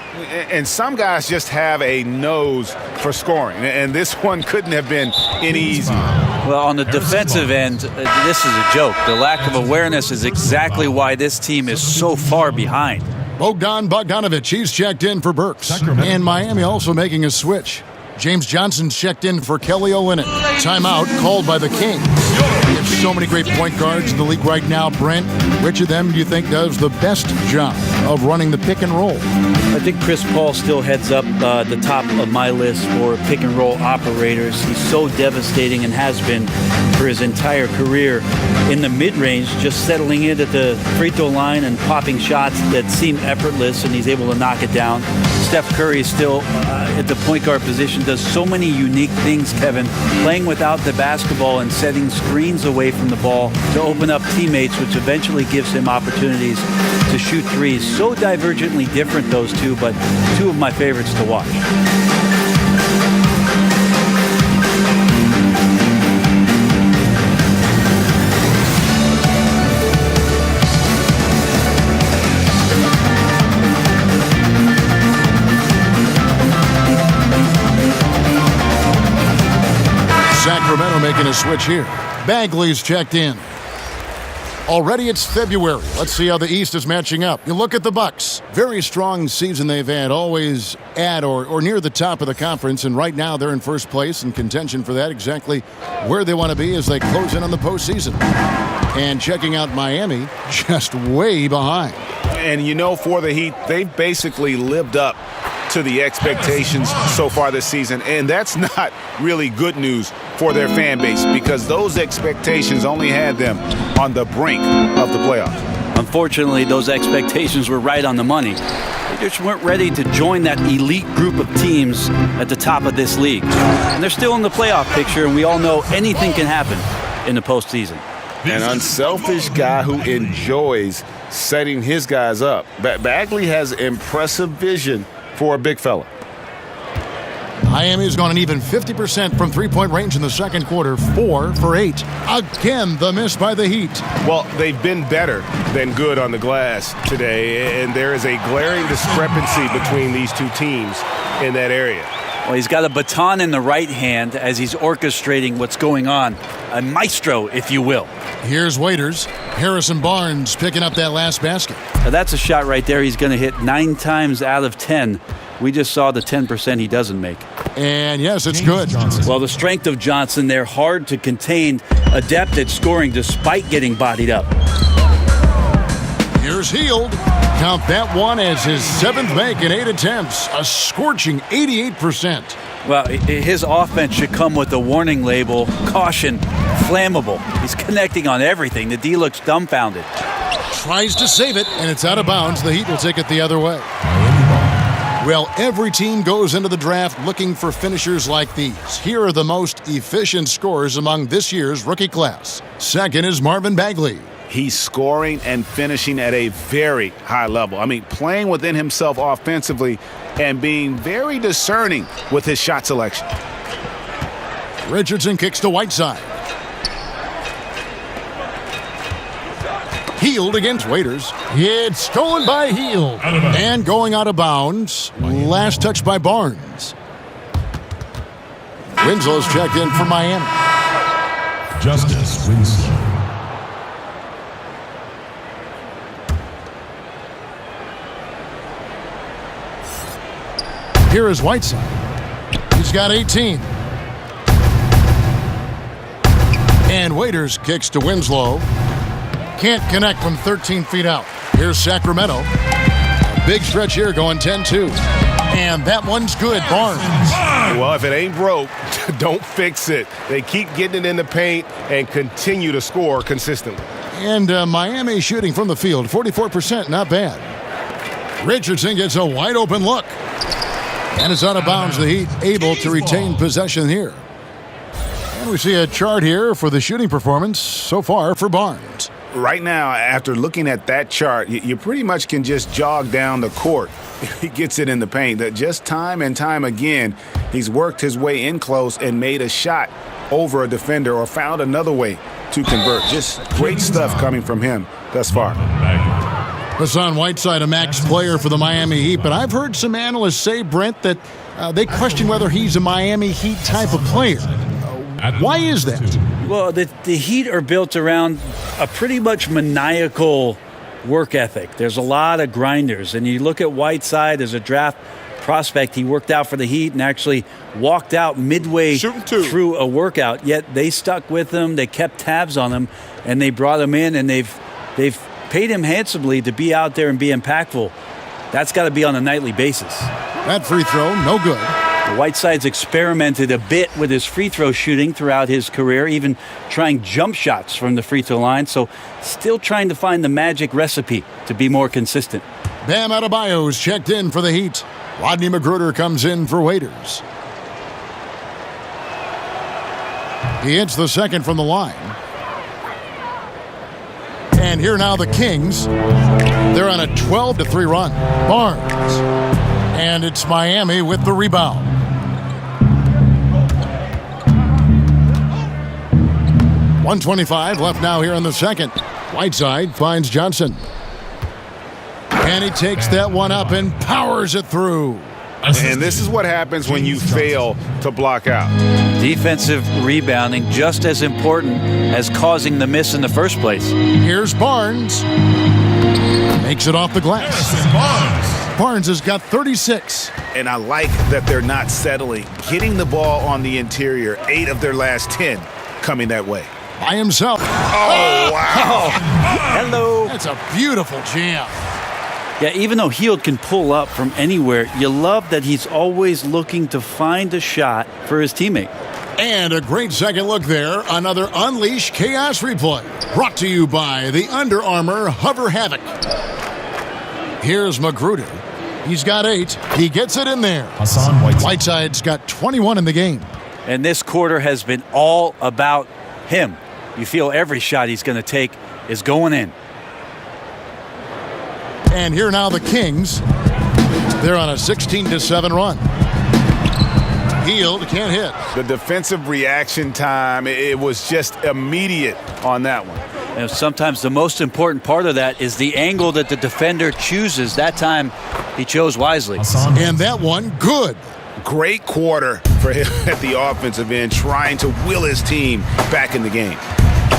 And some guys just have a nose for scoring, and this one couldn't have been any easier. Well, on the defensive end, this is a joke. The lack of awareness is exactly why this team is so far behind. Bogdan Bogdanovic, he's checked in for Burks. And Miami also making a switch. James Johnson's checked in for Kelly Olynyk. Timeout called by the Kings. We have so many great point guards in the league right now, Brent. Which of them do you think does the best job of running the pick and roll? I think Chris Paul still heads up the top of my list for pick and roll operators. He's so devastating and has been for his entire career in the mid-range, just settling in at the free throw line and popping shots that seem effortless, and he's able to knock it down. Steph Curry is still at the point guard position, does so many unique things, Kevin, playing without the basketball and setting screens away from the ball to open up teammates, which eventually gives him opportunities to shoot threes. So divergently different, those two, but two of my favorites to watch. Sacramento making a switch here. Bagley's checked in. Already it's February. Let's see how the East is matching up. You look at the Bucks. Very strong season they've had, always at or near the top of the conference, and right now they're in first place in contention for that, exactly where they want to be as they close in on the postseason. And checking out Miami, just way behind. And you know, for the Heat, they've basically lived up to the expectations so far this season, and that's not really good news for their fan base because those expectations only had them on the brink of the playoffs. Unfortunately, those expectations were right on the money. They just weren't ready to join that elite group of teams at the top of this league. And they're still in the playoff picture, and we all know anything can happen in the postseason. An unselfish guy who enjoys setting his guys up. Bagley has impressive vision for a big fella. Miami's gone an even 50% from three-point range in the second quarter, 4 for 8. Again, the miss by the Heat. Well, they've been better than good on the glass today, and there is a glaring discrepancy between these two teams in that area. Well, he's got a baton in the right hand as he's orchestrating what's going on. A maestro, if you will. Here's Waiters. Harrison Barnes picking up that last basket. Now that's a shot right there he's going to hit 9 times out of 10. We just saw the 10% he doesn't make. And yes, it's good. Well, the strength of Johnson, they're hard to contain, adept at scoring despite getting bodied up. Here's Hield. Count that one as his 7th make in 8 attempts. A scorching 88%. Well, his offense should come with a warning label, caution, flammable. He's connecting on everything. The D looks dumbfounded. Tries to save it, and it's out of bounds. The Heat will take it the other way. Well, every team goes into the draft looking for finishers like these. Here are the most efficient scorers among this year's rookie class. Second is Marvin Bagley. He's scoring and finishing at a very high level. I mean, playing within himself offensively and being very discerning with his shot selection. Richardson kicks to Whiteside. Hield against Waiters. It's stolen by Hield. And going out of bounds. Last touch by Barnes. Winslow's checked in for Miami. Justice Winslow. Here is Whiteside. He's got 18. And Waiters kicks to Winslow. Can't connect from 13 feet out. Here's Sacramento. A big stretch here going 10-2. And that one's good, Barnes. Well, if it ain't broke, don't fix it. They keep getting it in the paint and continue to score consistently. And Miami shooting from the field, 44%, not bad. Richardson gets a wide open look. And it's out of bounds. The Heat able to retain possession here. And we see a chart here for the shooting performance so far for Barnes. Right now, after looking at that chart, you pretty much can just jog down the court. He gets it in the paint. That just time and time again, he's worked his way in close and made a shot over a defender or found another way to convert. Just great stuff coming from him thus far. Hassan Whiteside, a max player for the Miami Heat, but I've heard some analysts say, Brent, that they question whether he's a Miami Heat type of player. Why is that? Well, the Heat are built around a pretty much maniacal work ethic. There's a lot of grinders, and you look at Whiteside as a draft prospect. He worked out for the Heat and actually walked out midway through a workout. Yet they stuck with him. They kept tabs on him, and they brought him in, and they've paid him handsomely to be out there and be impactful. That's got to be on a nightly basis. That free throw, no good. Whiteside's experimented a bit with his free throw shooting throughout his career, even trying jump shots from the free throw line, so still trying to find the magic recipe to be more consistent. Bam Adebayo's checked in for the Heat. Rodney Magruder comes in for Waiters. He hits the second from the line. And here now the Kings. They're on a 12-3 run. Barnes. And it's Miami with the rebound. .125 left now here in the second. Whiteside finds Johnson. And he takes that one up and powers it through. And this is what happens when you fail to block out. Defensive rebounding just as important as causing the miss in the first place. Here's Barnes. Makes it off the glass. Barnes has got 36. And I like that they're not settling. Getting the ball on the interior, 8 of their last 10 coming that way. By himself. Oh, wow. Hello. That's a beautiful jam. Yeah, even though Hield can pull up from anywhere, you love that he's always looking to find a shot for his teammate. And a great second look there. Another Unleash Chaos replay. Brought to you by the Under Armour Hover Havoc. Here's Magruder. He's got 8. He gets it in there. Hassan Whiteside's got 21 in the game. And this quarter has been all about him. You feel every shot he's going to take is going in. And here now the Kings. They're on a 16-7 run. Hield can't hit. The defensive reaction time, it was just immediate on that one. And sometimes the most important part of that is the angle that the defender chooses. That time, he chose wisely. And that one, good. Great quarter for him at the offensive end, trying to will his team back in the game.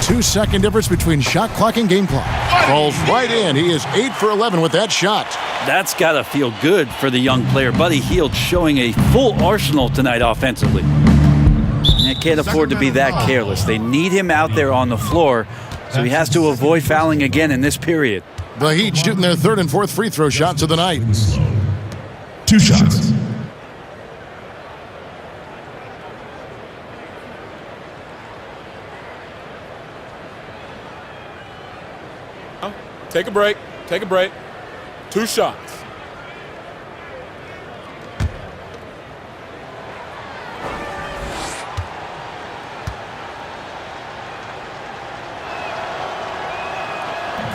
2-second difference between shot clock and game clock. Falls right in. He is 8 for 11 with that shot. That's got to feel good for the young player. Buddy Hield showing a full arsenal tonight offensively. They can't afford to be that careless. They need him out there on the floor, so he has to avoid fouling again in this period. The Heat shooting their 3rd and 4th free throw shots of the night. 2 shots. Take a break. Take a break. 2 shots.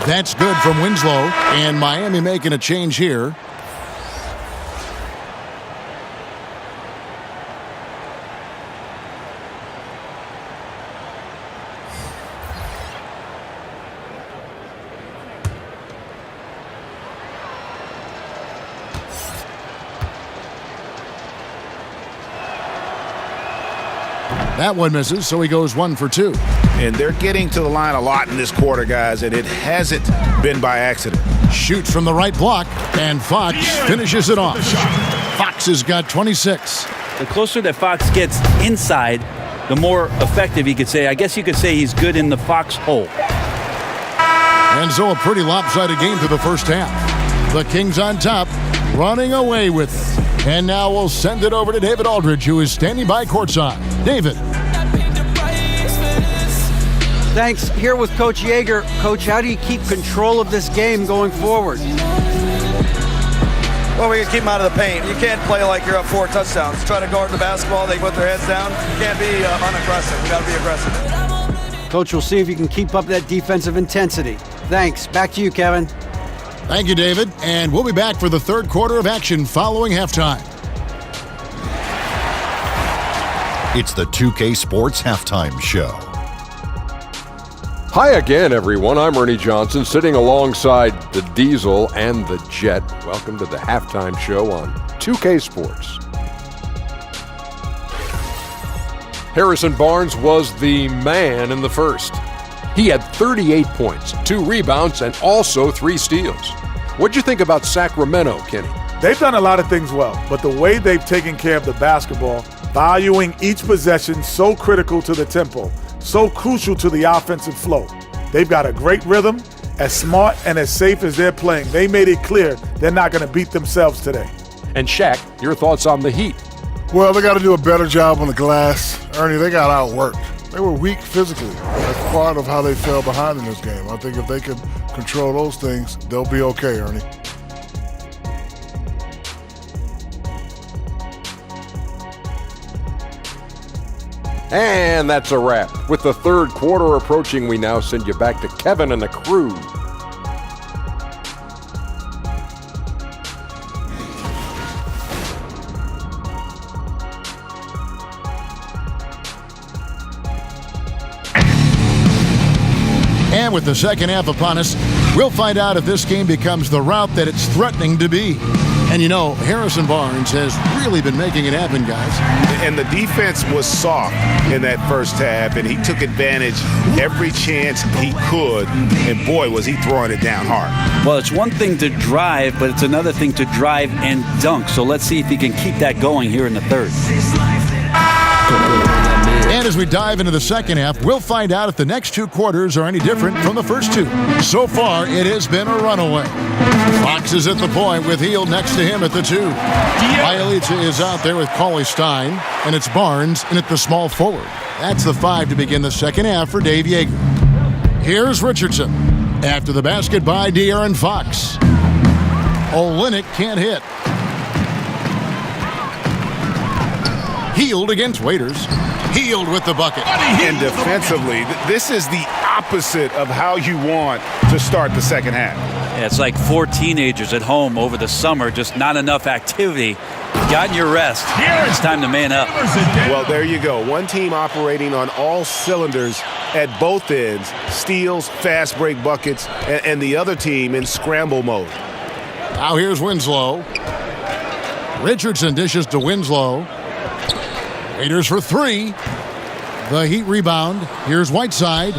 That's good from Winslow. And Miami making a change here. That one misses, so he goes 1 for 2. And they're getting to the line a lot in this quarter, guys, and it hasn't been by accident. Shoots from the right block, and Fox finishes it off. Fox has got 26. The closer that Fox gets inside, the more effective he could say. I guess you could say he's good in the Fox hole. And so a pretty lopsided game through the first half. The Kings on top, running away with it. And now we'll send it over to David Aldridge, who is standing by courtside. David. Thanks. Here with Coach Yeager. Coach, how do you keep control of this game going forward? Well, we can keep them out of the paint. You can't play like you're up 4 touchdowns. Try to guard the basketball. They put their heads down. You can't be unaggressive. You got to be aggressive. Coach, we'll see if you can keep up that defensive intensity. Thanks. Back to you, Kevin. Thank you, David. And we'll be back for the 3rd quarter of action following halftime. It's the 2K Sports Halftime Show. Hi again, everyone. I'm Ernie Johnson, sitting alongside the Diesel and the Jet. Welcome to the Halftime Show on 2K Sports. Harrison Barnes was the man in the first. He had 38 points, 2 rebounds, and also 3 steals. What'd you think about Sacramento, Kenny? They've done a lot of things well, but the way they've taken care of the basketball, valuing each possession so critical to the tempo, so crucial to the offensive flow. They've got a great rhythm. As smart and as safe as they're playing, they made it clear they're not going to beat themselves today. And Shaq, your thoughts on the Heat? Well, they got to do a better job on the glass. Ernie, they got outworked. They were weak physically. That's part of how they fell behind in this game. I think if they can control those things, they'll be okay, Ernie. And that's a wrap. With the third quarter approaching, we now send you back to Kevin and the crew. And with the second half upon us, we'll find out if this game becomes the route that it's threatening to be. And you know, Harrison Barnes has really been making it happen, guys. And the defense was soft in that first half, and he took advantage every chance he could. And boy, was he throwing it down hard. Well, it's one thing to drive, but it's another thing to drive and dunk. So let's see if he can keep that going here in the third. And as we dive into the second half, we'll find out if the next two quarters are any different from the first two. So far, it has been a runaway. Fox is at the point with Hield next to him at the 2. Bialica is out there with Cauley Stein, and it's Barnes in at the small forward. That's the 5 to begin the second half for Dave Yeager. Here's Richardson. After the basket by De'Aaron Fox. Olynyk can't hit. Hield against Waiters. Hield with the bucket. And defensively, this is the opposite of how you want to start the second half. Yeah, it's like 4 teenagers at home over the summer, just not enough activity. You've gotten your rest. It's time to man up. Well, there you go. One team operating on all cylinders at both ends. Steals, fast break buckets, and the other team in scramble mode. Now here's Winslow. Richardson dishes to Winslow. Waiters for 3. The Heat rebound. Here's Whiteside.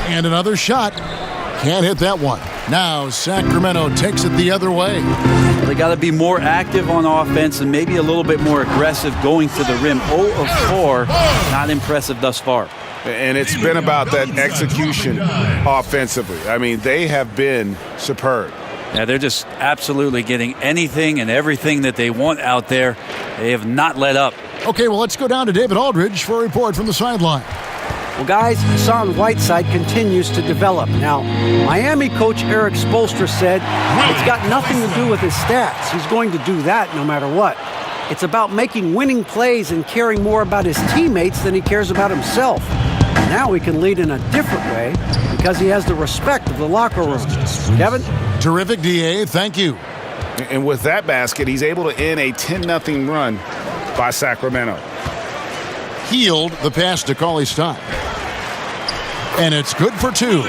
And another shot. Can't hit that one. Now Sacramento takes it the other way. They got to be more active on offense and maybe a little bit more aggressive going to the rim. 0 of 4. Not impressive thus far. And it's been about that execution offensively. I mean, they have been superb. Yeah, they're just absolutely getting anything and everything that they want out there. They have not let up. Okay, well, let's go down to David Aldridge for a report from the sideline. Well, guys, Hassan Whiteside continues to develop. Now, Miami coach Eric Spoelstra said it's got nothing to do with his stats. He's going to do that no matter what. It's about making winning plays and caring more about his teammates than he cares about himself. Now he can lead in a different way because he has the respect of the locker room. Kevin? Terrific, D.A. Thank you. And with that basket, he's able to end a 10-0 run by Sacramento. Hield the pass to Cauley Stein. And it's good for 2.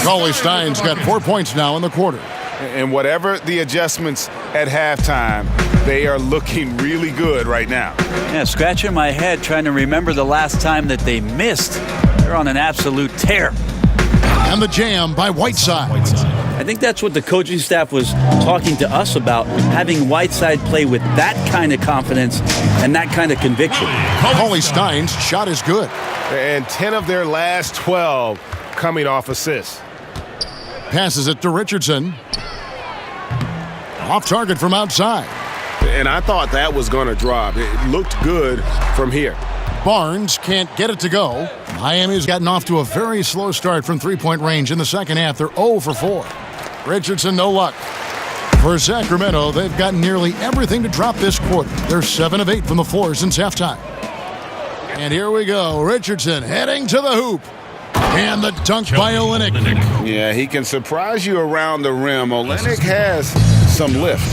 Cauley Stein's got 4 points now in the quarter. And whatever the adjustments at halftime, they are looking really good right now. Yeah, scratching my head trying to remember the last time that they missed. They're on an absolute tear. And the jam by Whiteside. I think that's what the coaching staff was talking to us about, having Whiteside play with that kind of confidence and that kind of conviction. Cauley Stein's shot is good. And 10 of their last 12 coming off assists. Passes it to Richardson. Off target from outside. And I thought that was going to drop. It looked good from here. Barnes can't get it to go. Miami's gotten off to a very slow start from three-point range in the second half. They're 0 for 4. Richardson, no luck. For Sacramento, they've gotten nearly everything to drop this quarter. They're 7 of 8 from the floor since halftime. And here we go. Richardson heading to the hoop. And the dunk by Olynyk. Yeah, he can surprise you around the rim. Olynyk has some lift.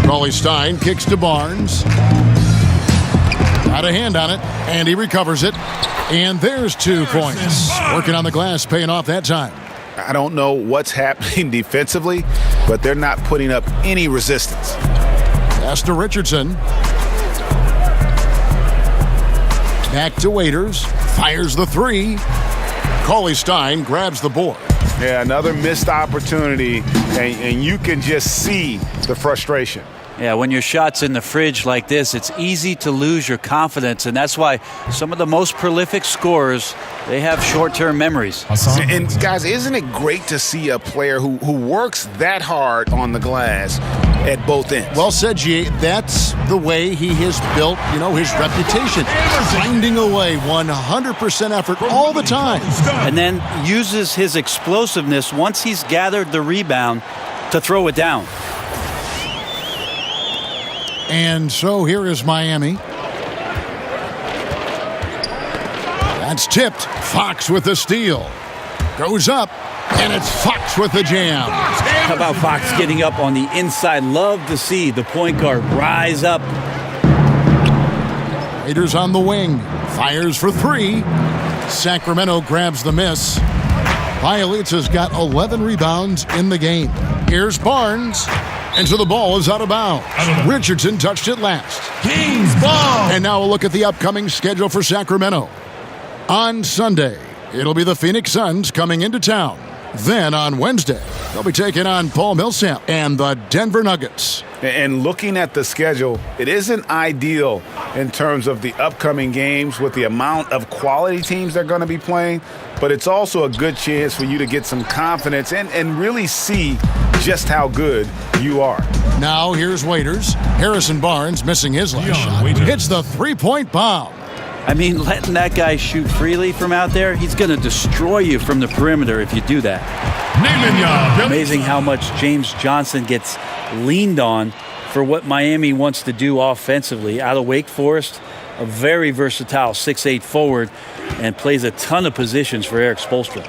Cauley Stein kicks to Barnes. Got a hand on it, and he recovers it. And there's 2 points. Working on the glass, paying off that time. I don't know what's happening defensively, but they're not putting up any resistance. Pass to Richardson. Back to Waiters. Fires the 3. Cauley Stein grabs the board. Yeah, another missed opportunity, and you can just see the frustration. Yeah, when your shot's in the fridge like this, it's easy to lose your confidence, and that's why some of the most prolific scorers, they have short-term memories. Hassan. And guys, isn't it great to see a player who works that hard on the glass at both ends? Well said, G. That's the way he has built, his reputation. Finding a way, 100% effort all the time. And then uses his explosiveness once he's gathered the rebound to throw it down. And so here is Miami. That's tipped. Fox with the steal. Goes up, and it's Fox with the jam. How about Fox getting up on the inside? Love to see the point guard rise up. Raiders on the wing. Fires for three. Sacramento grabs the miss. Violates has got 11 rebounds in the game. Here's Barnes. And so the ball is out of bounds. Richardson touched it last. Kings ball. And now a look at the upcoming schedule for Sacramento. On Sunday, it'll be the Phoenix Suns coming into town. Then on Wednesday, they'll be taking on Paul Millsap and the Denver Nuggets. And looking at the schedule, it isn't ideal in terms of the upcoming games with the amount of quality teams they're going to be playing, but it's also a good chance for you to get some confidence and really see just how good you are. Now here's Waiters. Harrison Barnes, missing his last shot, hits the three-point bomb. I mean, letting that guy shoot freely from out there, he's going to destroy you from the perimeter if you do that. Amazing how much James Johnson gets leaned on for what Miami wants to do offensively. Out of Wake Forest, a very versatile 6'8 forward, and plays a ton of positions for Eric Spoelstra.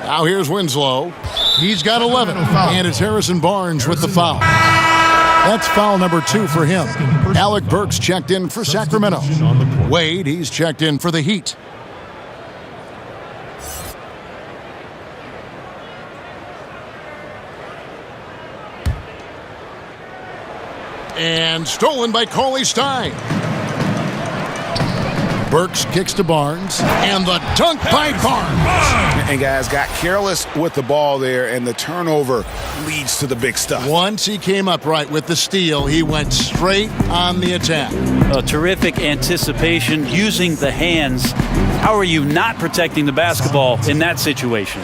Now here's Winslow. He's got 11, and it's Harrison Barnes with the foul. That's foul number 2 for him. Alec Burks checked in for Sacramento. Wade, he's checked in for the Heat. And stolen by Cauley Stein. Burks kicks to Barnes, and the dunk by Barnes. And guys got careless with the ball there, and the turnover leads to the big stuff. Once he came up right with the steal, he went straight on the attack. A terrific anticipation using the hands. How are you not protecting the basketball in that situation?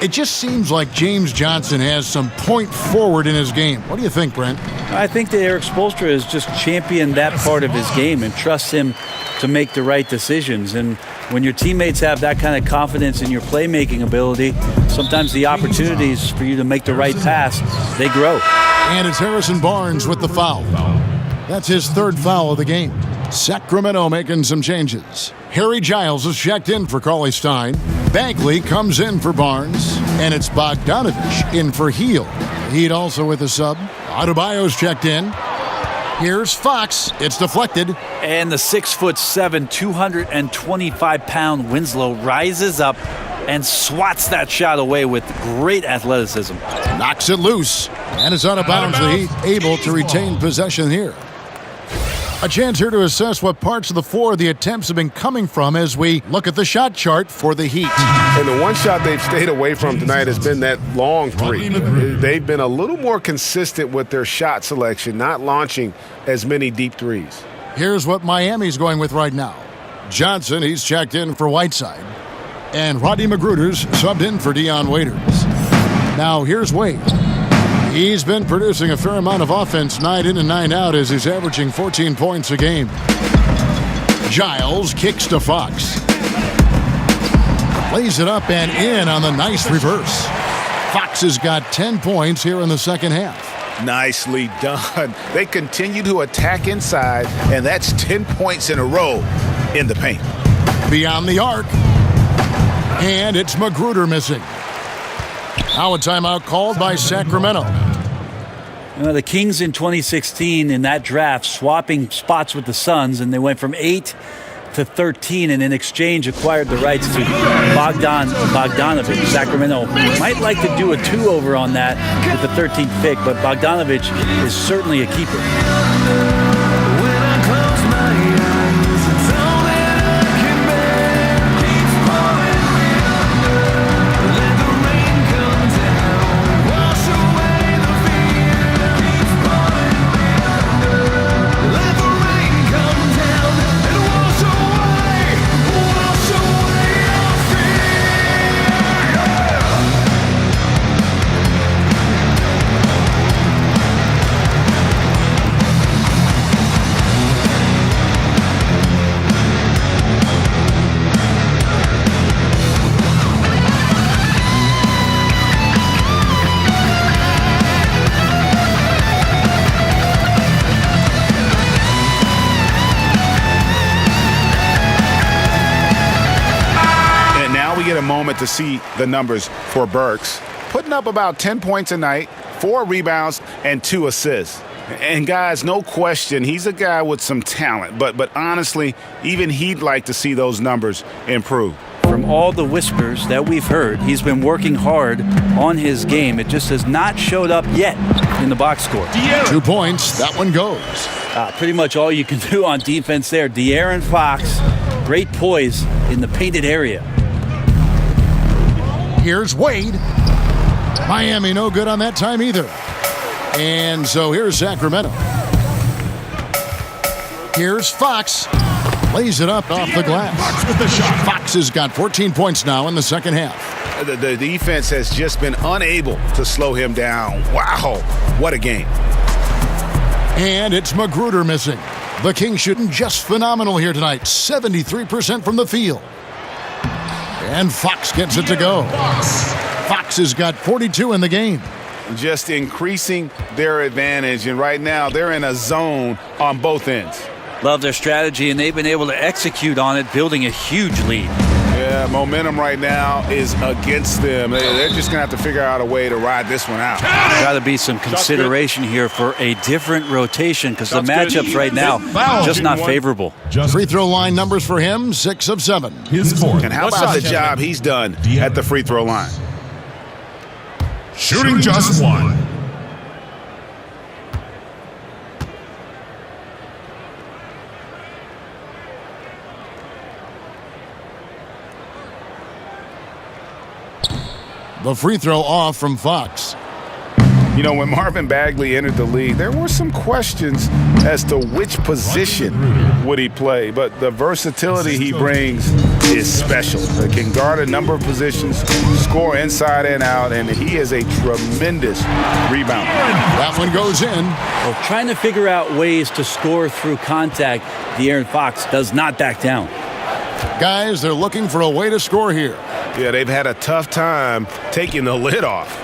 It just seems like James Johnson has some point forward in his game. What do you think, Brent? I think that Eric Spoelstra has just championed that part of his game and trusts him to make the right decisions. And when your teammates have that kind of confidence in your playmaking ability, sometimes the opportunities for you to make the right pass, they grow. And it's Harrison Barnes with the foul. That's his 3rd foul of the game. Sacramento making some changes. Harry Giles is checked in for Cauley Stein. Bagley comes in for Barnes. And it's Bogdanovich in for Heel. Heat also with a sub. Adebayo's checked in. Here's Fox. It's deflected. And the 6'7", 225-pound Winslow rises up and swats that shot away with great athleticism. Knocks it loose. And it's out of bounds. The Heat able to retain possession here. A chance here to assess what parts of the floor the attempts have been coming from as we look at the shot chart for the Heat. And the one shot they've stayed away from tonight has been that long three. They've been a little more consistent with their shot selection, not launching as many deep threes. Here's what Miami's going with right now. Johnson, he's checked in for Whiteside. And Rodney Magruder's subbed in for Dion Waiters. Now here's Wade. He's been producing a fair amount of offense night in and night out as he's averaging 14 points a game. Giles kicks to Fox. Lays it up and in on the nice reverse. Fox has got 10 points here in the second half. Nicely done. They continue to attack inside, and that's 10 points in a row in the paint. Beyond the arc. And it's Magruder missing. Now a timeout called by Sacramento. You know, the Kings in 2016 in that draft swapping spots with the Suns, and they went from 8 to 13, and in exchange acquired the rights to Bogdanovich. Sacramento might like to do a two-over on that with the 13th pick, but Bogdanovich is certainly a keeper. moment to see the numbers for Burks. Putting up about 10 points a night, 4 rebounds, and 2 assists. And guys, no question, he's a guy with some talent. But honestly, even he'd like to see those numbers improve. From all the whispers that we've heard, he's been working hard on his game. It just has not showed up yet in the box score. 2 points. That one goes. Pretty much all you can do on defense there. De'Aaron Fox, great poise in the painted area. Here's Wade. Miami no good on that time either. And so here's Sacramento. Here's Fox. Lays it up off the glass. Fox has got 14 points now in the second half. The defense has just been unable to slow him down. Wow, what a game. And it's Magruder missing. The Kings shooting just phenomenal here tonight. 73% from the field. And Fox gets it to go. Fox has got 42 in the game. Just increasing their advantage, and right now they're in a zone on both ends. Love their strategy, and they've been able to execute on it, building a huge lead. Yeah, momentum right now is against them. They're just going to have to figure out a way to ride this one out. Got to be some consideration here for a different rotation because the matchups right now just not favorable. Free throw line numbers for him, 6 of 7. His fourth. And how about the job he's done at the free throw line? Shooting just 1. The free throw off from Fox. You know, when Marvin Bagley entered the league, there were some questions as to which position would he play, but the versatility he brings is special. He can guard a number of positions, score inside and out, and he is a tremendous rebounder. That one goes in. Well, trying to figure out ways to score through contact, De'Aaron Fox does not back down. Guys, they're looking for a way to score here. Yeah, they've had a tough time taking the lid off.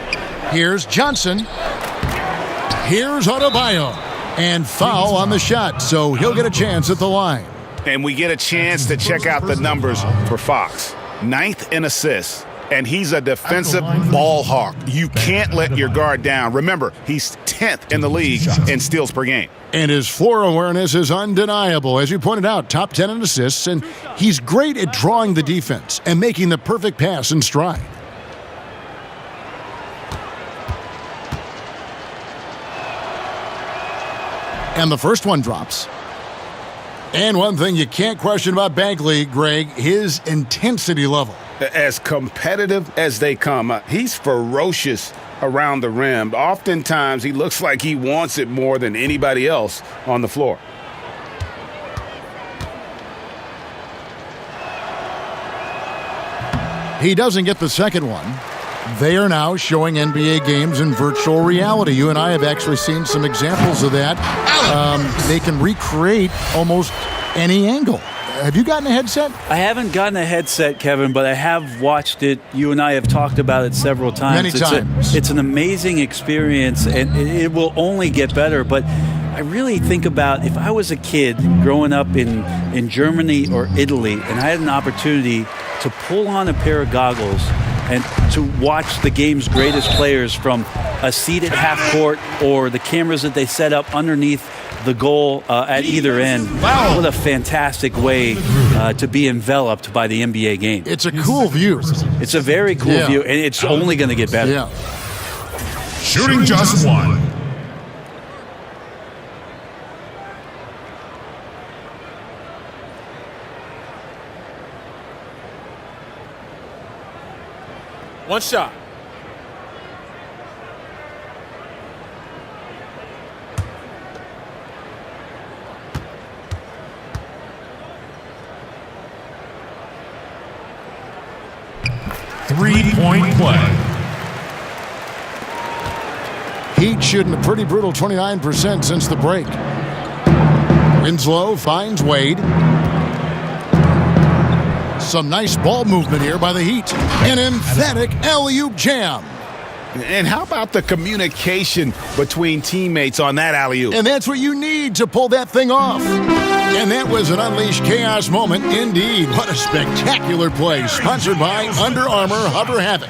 Here's Johnson. Here's Adebayo. And foul on the shot, so he'll get a chance at the line. And we get a chance to check out the numbers for Fox. 9th in assists, and he's a defensive ball hawk. You can't let your guard down. Remember, he's 10th in the league in steals per game. And his floor awareness is undeniable. As you pointed out, top 10 in assists, and he's great at drawing the defense and making the perfect pass in stride. And the first one drops. And one thing you can't question about Bagley, Greg, his intensity level. As competitive as they come. He's ferocious around the rim. Oftentimes, he looks like he wants it more than anybody else on the floor. He doesn't get the second one. They are now showing NBA games in virtual reality. You and I have actually seen some examples of that. They can recreate almost any angle. Have you gotten a headset? I haven't gotten a headset, Kevin, but I have watched it. You and I have talked about it several times. Many times. It's an amazing experience, and it will only get better. But I really think about if I was a kid growing up in Germany or Italy, and I had an opportunity to pull on a pair of goggles and to watch the game's greatest players from a seat at half court or the cameras that they set up underneath the goal at either end. What a fantastic way to be enveloped by the NBA game. It's a cool view. It's a very cool view, and it's only going to get better. Yeah. Shooting just 1. One shot. Three-point play. Heat shooting a pretty brutal 29% since the break. Winslow finds Wade. Some nice ball movement here by the Heat. An emphatic alley-oop jam. And how about the communication between teammates on that alley-oop? And that's what you need to pull that thing off. And that was an Unleashed Chaos moment indeed. What a spectacular play. Sponsored by Under Armour Hover Havoc.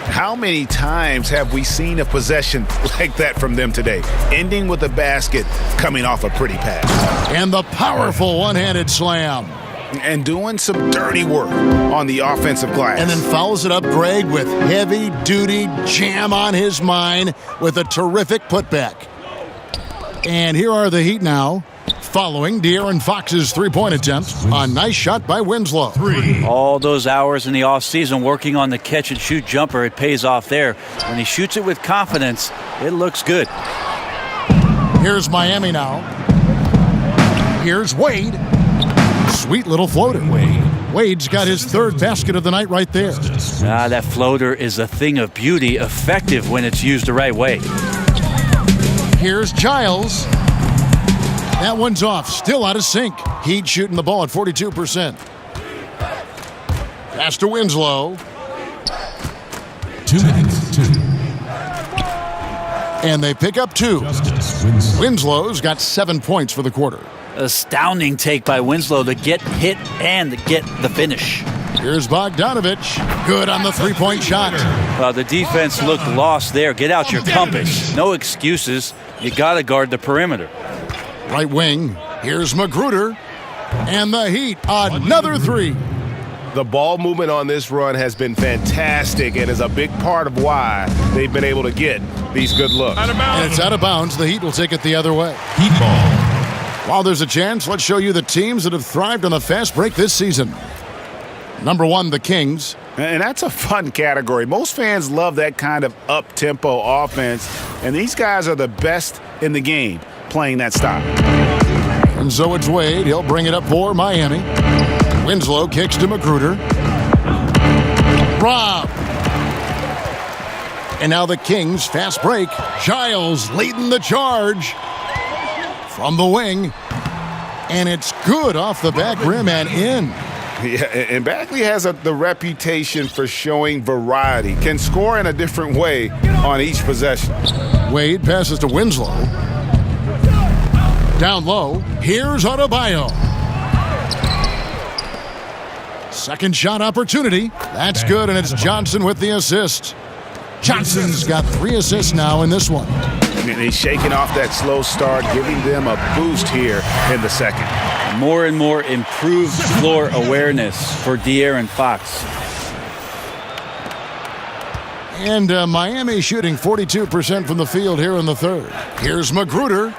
How many times have we seen a possession like that from them today? Ending with a basket, coming off a pretty pass. And the powerful one-handed slam. And doing some dirty work on the offensive glass. And then follows it up, Greg, with heavy-duty jam on his mind with a terrific putback. And here are the Heat now, following De'Aaron Fox's three-point attempt. A nice shot by Winslow. All those hours in the offseason working on the catch-and-shoot jumper, it pays off there. When he shoots it with confidence, it looks good. Here's Miami now. Here's Wade. Sweet little floater. Wade's got his third basket of the night right there. That floater is a thing of beauty, effective when it's used the right way. Here's Giles. That one's off, still out of sync. Heat shooting the ball at 42%. Pass to Winslow. 2 minutes, 2. And they pick up 2. Winslow's got 7 points for the quarter. Astounding take by Winslow to get hit and to get the finish. Here's Bogdanovich. Good on the three-point shot. Well, the defense looked lost there. Get out your compass. No excuses. You got to guard the perimeter. Right wing. Here's Magruder. And the Heat, another 3. The ball movement on this run has been fantastic and is a big part of why they've been able to get these good looks. And it's out of bounds. The Heat will take it the other way. Heat ball. While there's a chance, let's show you the teams that have thrived on the fast break this season. Number 1, the Kings. And that's a fun category. Most fans love that kind of up-tempo offense, and these guys are the best in the game playing that style. And so it's Wade. He'll bring it up for Miami. Winslow kicks to Magruder. Rob. And now the Kings, fast break. Giles leading the charge. From the wing, and it's good off the back rim and in. Yeah, and Bagley has the reputation for showing variety. Can score in a different way on each possession. Wade passes to Winslow. Down low, here's Adebayo. Second shot opportunity. That's good, and it's Johnson with the assist. Johnson's got 3 assists now in this one. And he's shaking off that slow start, giving them a boost here in the second. More and more improved floor awareness for De'Aaron Fox. And Miami shooting 42% from the field here in the third. Here's Magruder.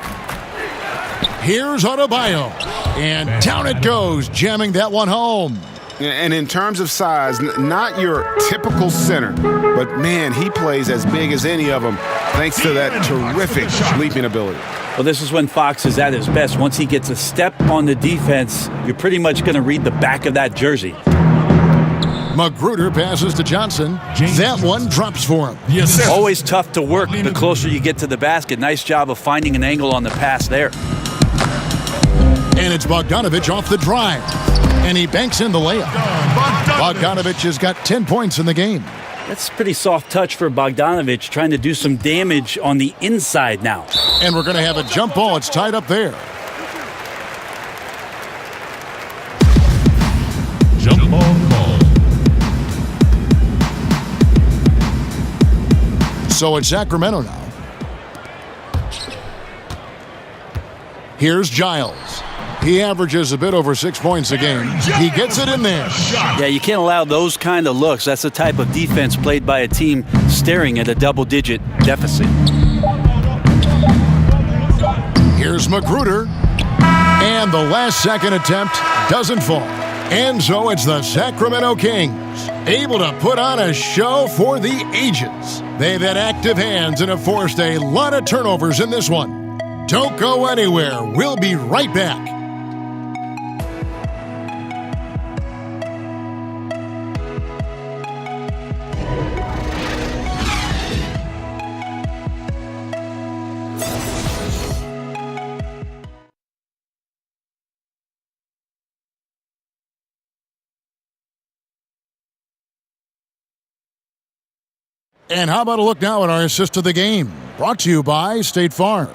Here's Adebayo. And down it goes, jamming that one home. And in terms of size, not your typical center, but man, he plays as big as any of them thanks to that terrific leaping ability. Well, this is when Fox is at his best. Once he gets a step on the defense, you're pretty much going to read the back of that jersey. Magruder passes to Johnson. That one drops for him. Yes, sir. Always tough to work the closer you get to the basket. Nice job of finding an angle on the pass there. And it's Bogdanovich off the drive. And he banks in the layup. Bogdanovich has got 10 points in the game. That's a pretty soft touch for Bogdanovich, trying to do some damage on the inside now. And we're going to have a jump ball. It's tied up there. Jump ball call. So it's Sacramento now. Here's Giles. He averages a bit over 6 points a game. He gets it in there. Yeah, you can't allow those kind of looks. That's the type of defense played by a team staring at a double-digit deficit. Here's Magruder. And the last-second attempt doesn't fall. And so it's the Sacramento Kings, able to put on a show for the ages. They've had active hands and have forced a lot of turnovers in this one. Don't go anywhere. We'll be right back. And how about a look now at our assist of the game? Brought to you by State Farm.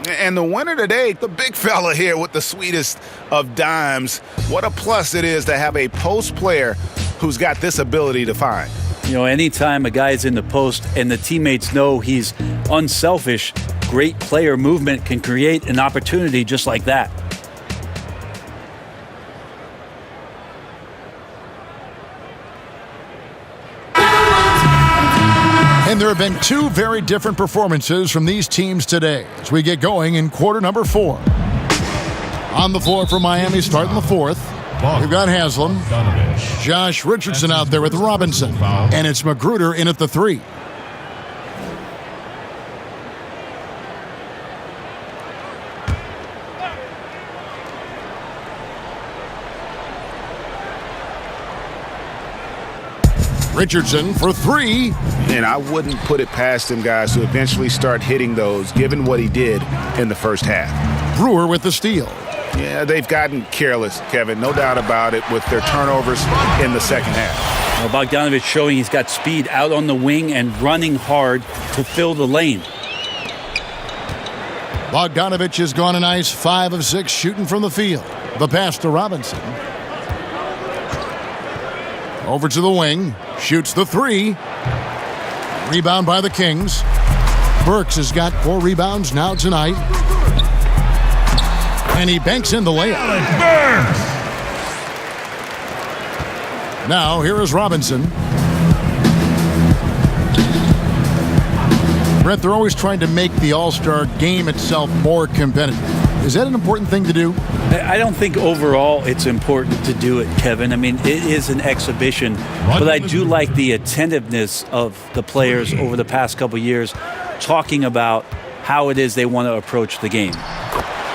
And the winner today, the big fella here with the sweetest of dimes. What a plus it is to have a post player who's got this ability to find. You know, anytime a guy's in the post and the teammates know he's unselfish, great player movement can create an opportunity just like that. And there have been two very different performances from these teams today as we get going in quarter number 4. On the floor for Miami starting the fourth, we've got Haslam, Josh Richardson out there with Robinson, and it's Magruder in at the 3. Richardson for 3. And I wouldn't put it past him, guys, to eventually start hitting those, given what he did in the first half. Brewer with the steal. Yeah, they've gotten careless, Kevin, no doubt about it, with their turnovers in the second half. Well, Bogdanovich showing he's got speed out on the wing and running hard to fill the lane. Bogdanovich has gone a nice 5 of 6 shooting from the field. The pass to Robinson. Over to the wing. Shoots the 3. Rebound by the Kings. Burks has got 4 rebounds now tonight. And he banks in the layup. Now, here is Robinson. Brett, they're always trying to make the All-Star game itself more competitive. Is that an important thing to do? I don't think overall it's important to do it, Kevin. I mean, it is an exhibition, but I do like the attentiveness of the players over the past couple years talking about how it is they want to approach the game.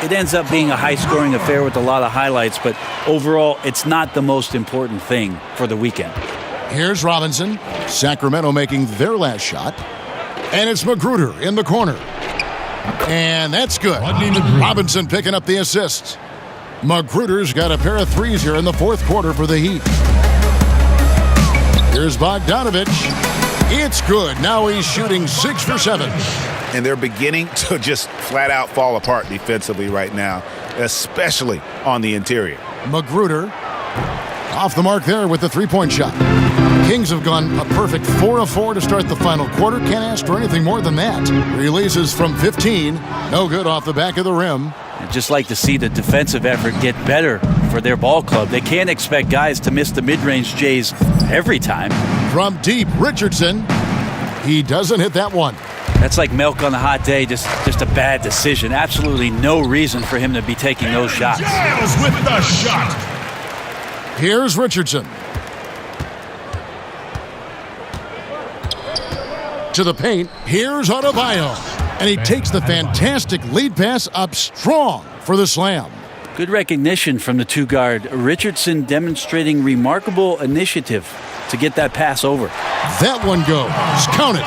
It ends up being a high-scoring affair with a lot of highlights, but overall, it's not the most important thing for the weekend. Here's Robinson. Sacramento making their last shot. And it's Magruder in the corner. And that's good. Robinson picking up the assist. Magruder's got a pair of threes here in the fourth quarter for the Heat. Here's Bogdanovich. It's good. Now he's shooting 6 for 7. And they're beginning to just flat out fall apart defensively right now, especially on the interior. Magruder off the mark there with the three-point shot. Kings have gone a perfect 4 of 4 to start the final quarter. Can't ask for anything more than that. Releases from 15. No good off the back of the rim. I'd just like to see the defensive effort get better for their ball club. They can't expect guys to miss the mid-range Jays every time. From deep, Richardson. He doesn't hit that one. That's like milk on a hot day, just a bad decision. Absolutely no reason for him to be taking those shots. Giles with the shot. Here's Richardson. To the paint, here's Adebayo. And he takes the fantastic lead pass up strong for the slam. Good recognition from the two-guard. Richardson demonstrating remarkable initiative to get that pass over. That one goes. Count it.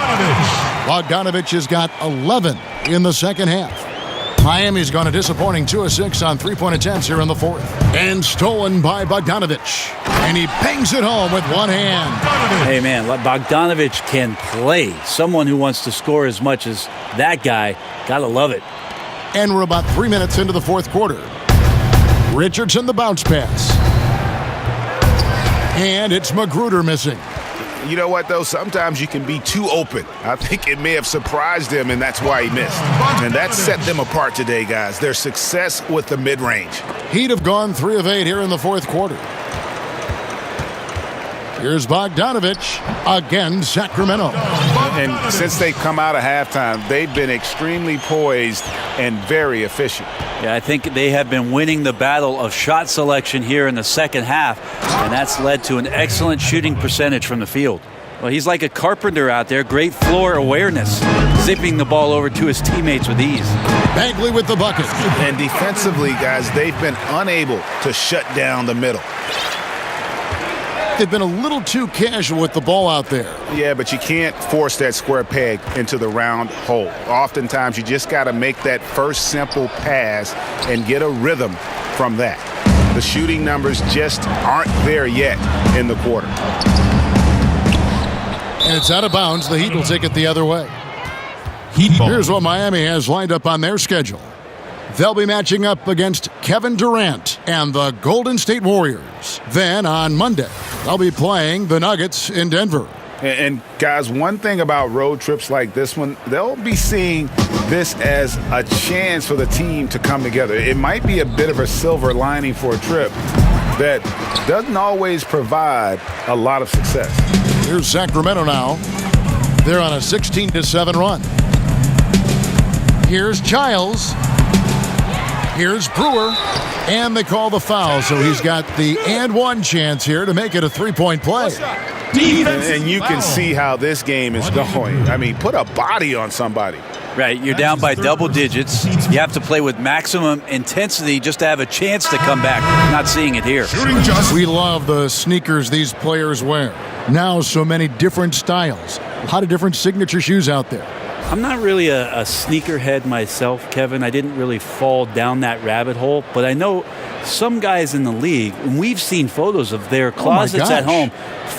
Bogdanovich has got 11 in the second half. Miami's gone a disappointing 2 of 6 on three-point attempts here in the fourth. And stolen by Bogdanovich. And he bangs it home with one hand. Hey, man, Bogdanovich can play. Someone who wants to score as much as that guy, gotta love it. And we're about 3 minutes into the fourth quarter. Richardson the bounce pass. And it's Magruder missing. You know what, though? Sometimes you can be too open. I think it may have surprised him, and that's why he missed. And that set them apart today, guys. Their success with the mid-range. He'd have gone 3 of 8 here in the fourth quarter. Here's Bogdanovich. Again, Sacramento. And since they've come out of halftime, they've been extremely poised and very efficient. Yeah, I think they have been winning the battle of shot selection here in the second half, and that's led to an excellent shooting percentage from the field. Well, he's like a carpenter out there. Great floor awareness, zipping the ball over to his teammates with ease. Bagley with the bucket. And defensively, guys, they've been unable to shut down the middle. They've been a little too casual with the ball out there. Yeah, but you can't force that square peg into the round hole. Oftentimes, you just got to make that first simple pass and get a rhythm from that. The shooting numbers just aren't there yet in the quarter. And it's out of bounds. The Heat will take it the other way. Here's what Miami has lined up on their schedule. They'll be matching up against Kevin Durant and the Golden State Warriors. Then on Monday, they'll be playing the Nuggets in Denver. And guys, one thing about road trips like this one, they'll be seeing this as a chance for the team to come together. It might be a bit of a silver lining for a trip that doesn't always provide a lot of success. Here's Sacramento now. They're on a 16-7 run. Here's Giles. Here's Brewer. And they call the foul, so he's got the and one chance here to make it a three-point play. And you can see how this game is going. I mean, put a body on somebody. Right, you're down by double digits. You have to play with maximum intensity just to have a chance to come back. Not seeing it here. We love the sneakers these players wear. Now so many different styles. A lot of different signature shoes out there. I'm not really a sneakerhead myself, Kevin. I didn't really fall down that rabbit hole, but I know some guys in the league, and we've seen photos of their closets at home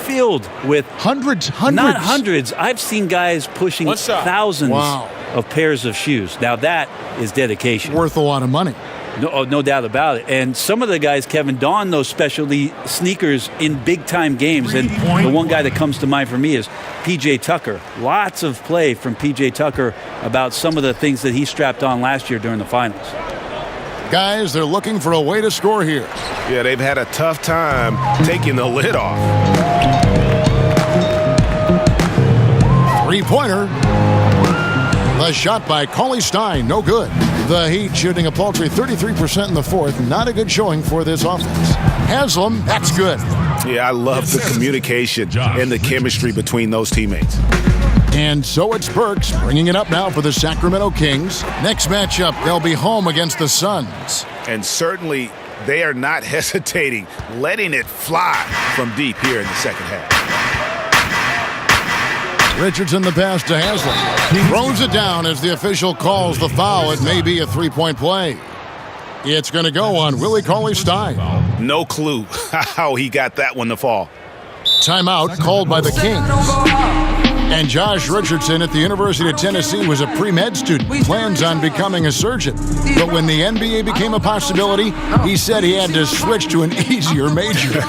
filled with hundreds. Not hundreds. I've seen guys pushing thousands of pairs of shoes. Now that is dedication. Worth a lot of money. No doubt about it. And some of the guys, Kevin, don those specialty sneakers in big-time games. And the one guy that comes to mind for me is P.J. Tucker. Lots of play from P.J. Tucker about some of the things that he strapped on last year during the finals. Guys, they're looking for a way to score here. Yeah, they've had a tough time taking the lid off. Three-pointer. The shot by Cauley Stein, no good. The Heat shooting a paltry 33% in the fourth. Not a good showing for this offense. Haslam, that's good. Yeah, I love the communication and the chemistry between those teammates. And so it's Burks bringing it up now for the Sacramento Kings. Next matchup, they'll be home against the Suns. And certainly they are not hesitating, letting it fly from deep here in the second half. Richardson the pass to Haslam. He throws it down as the official calls the foul. It may be a three-point play. It's going to go on Willie Cauley-Stein. No clue how he got that one to fall. Timeout called by the Kings. And Josh Richardson at the University of Tennessee was a pre-med student, plans on becoming a surgeon. But when the NBA became a possibility, he said he had to switch to an easier major.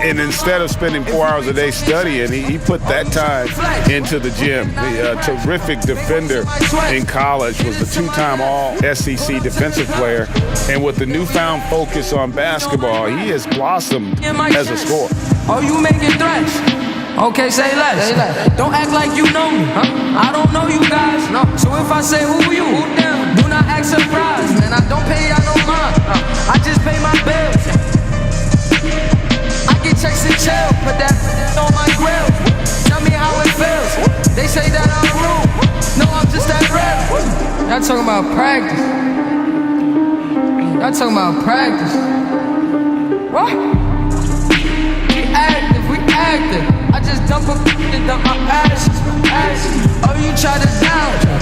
And instead of spending 4 hours a day studying, he put that time into the gym. The terrific defender in college, was the two-time All-SEC defensive player. And with the newfound focus on basketball, he has blossomed as a scorer. Oh, you making threats? Okay, say less. Don't act like you know me. I don't know you guys. No. So if I say who you, do not act surprised. Man, I don't pay y'all no mind. I just pay my bills. I get checks and chill. Put that on my grill. Tell me how it feels. They say that I'm rude. No, I'm just that real. Y'all talking about practice. Y'all talking about practice. What? We active. I just dump a and dump my ashes. Oh, you try to down me.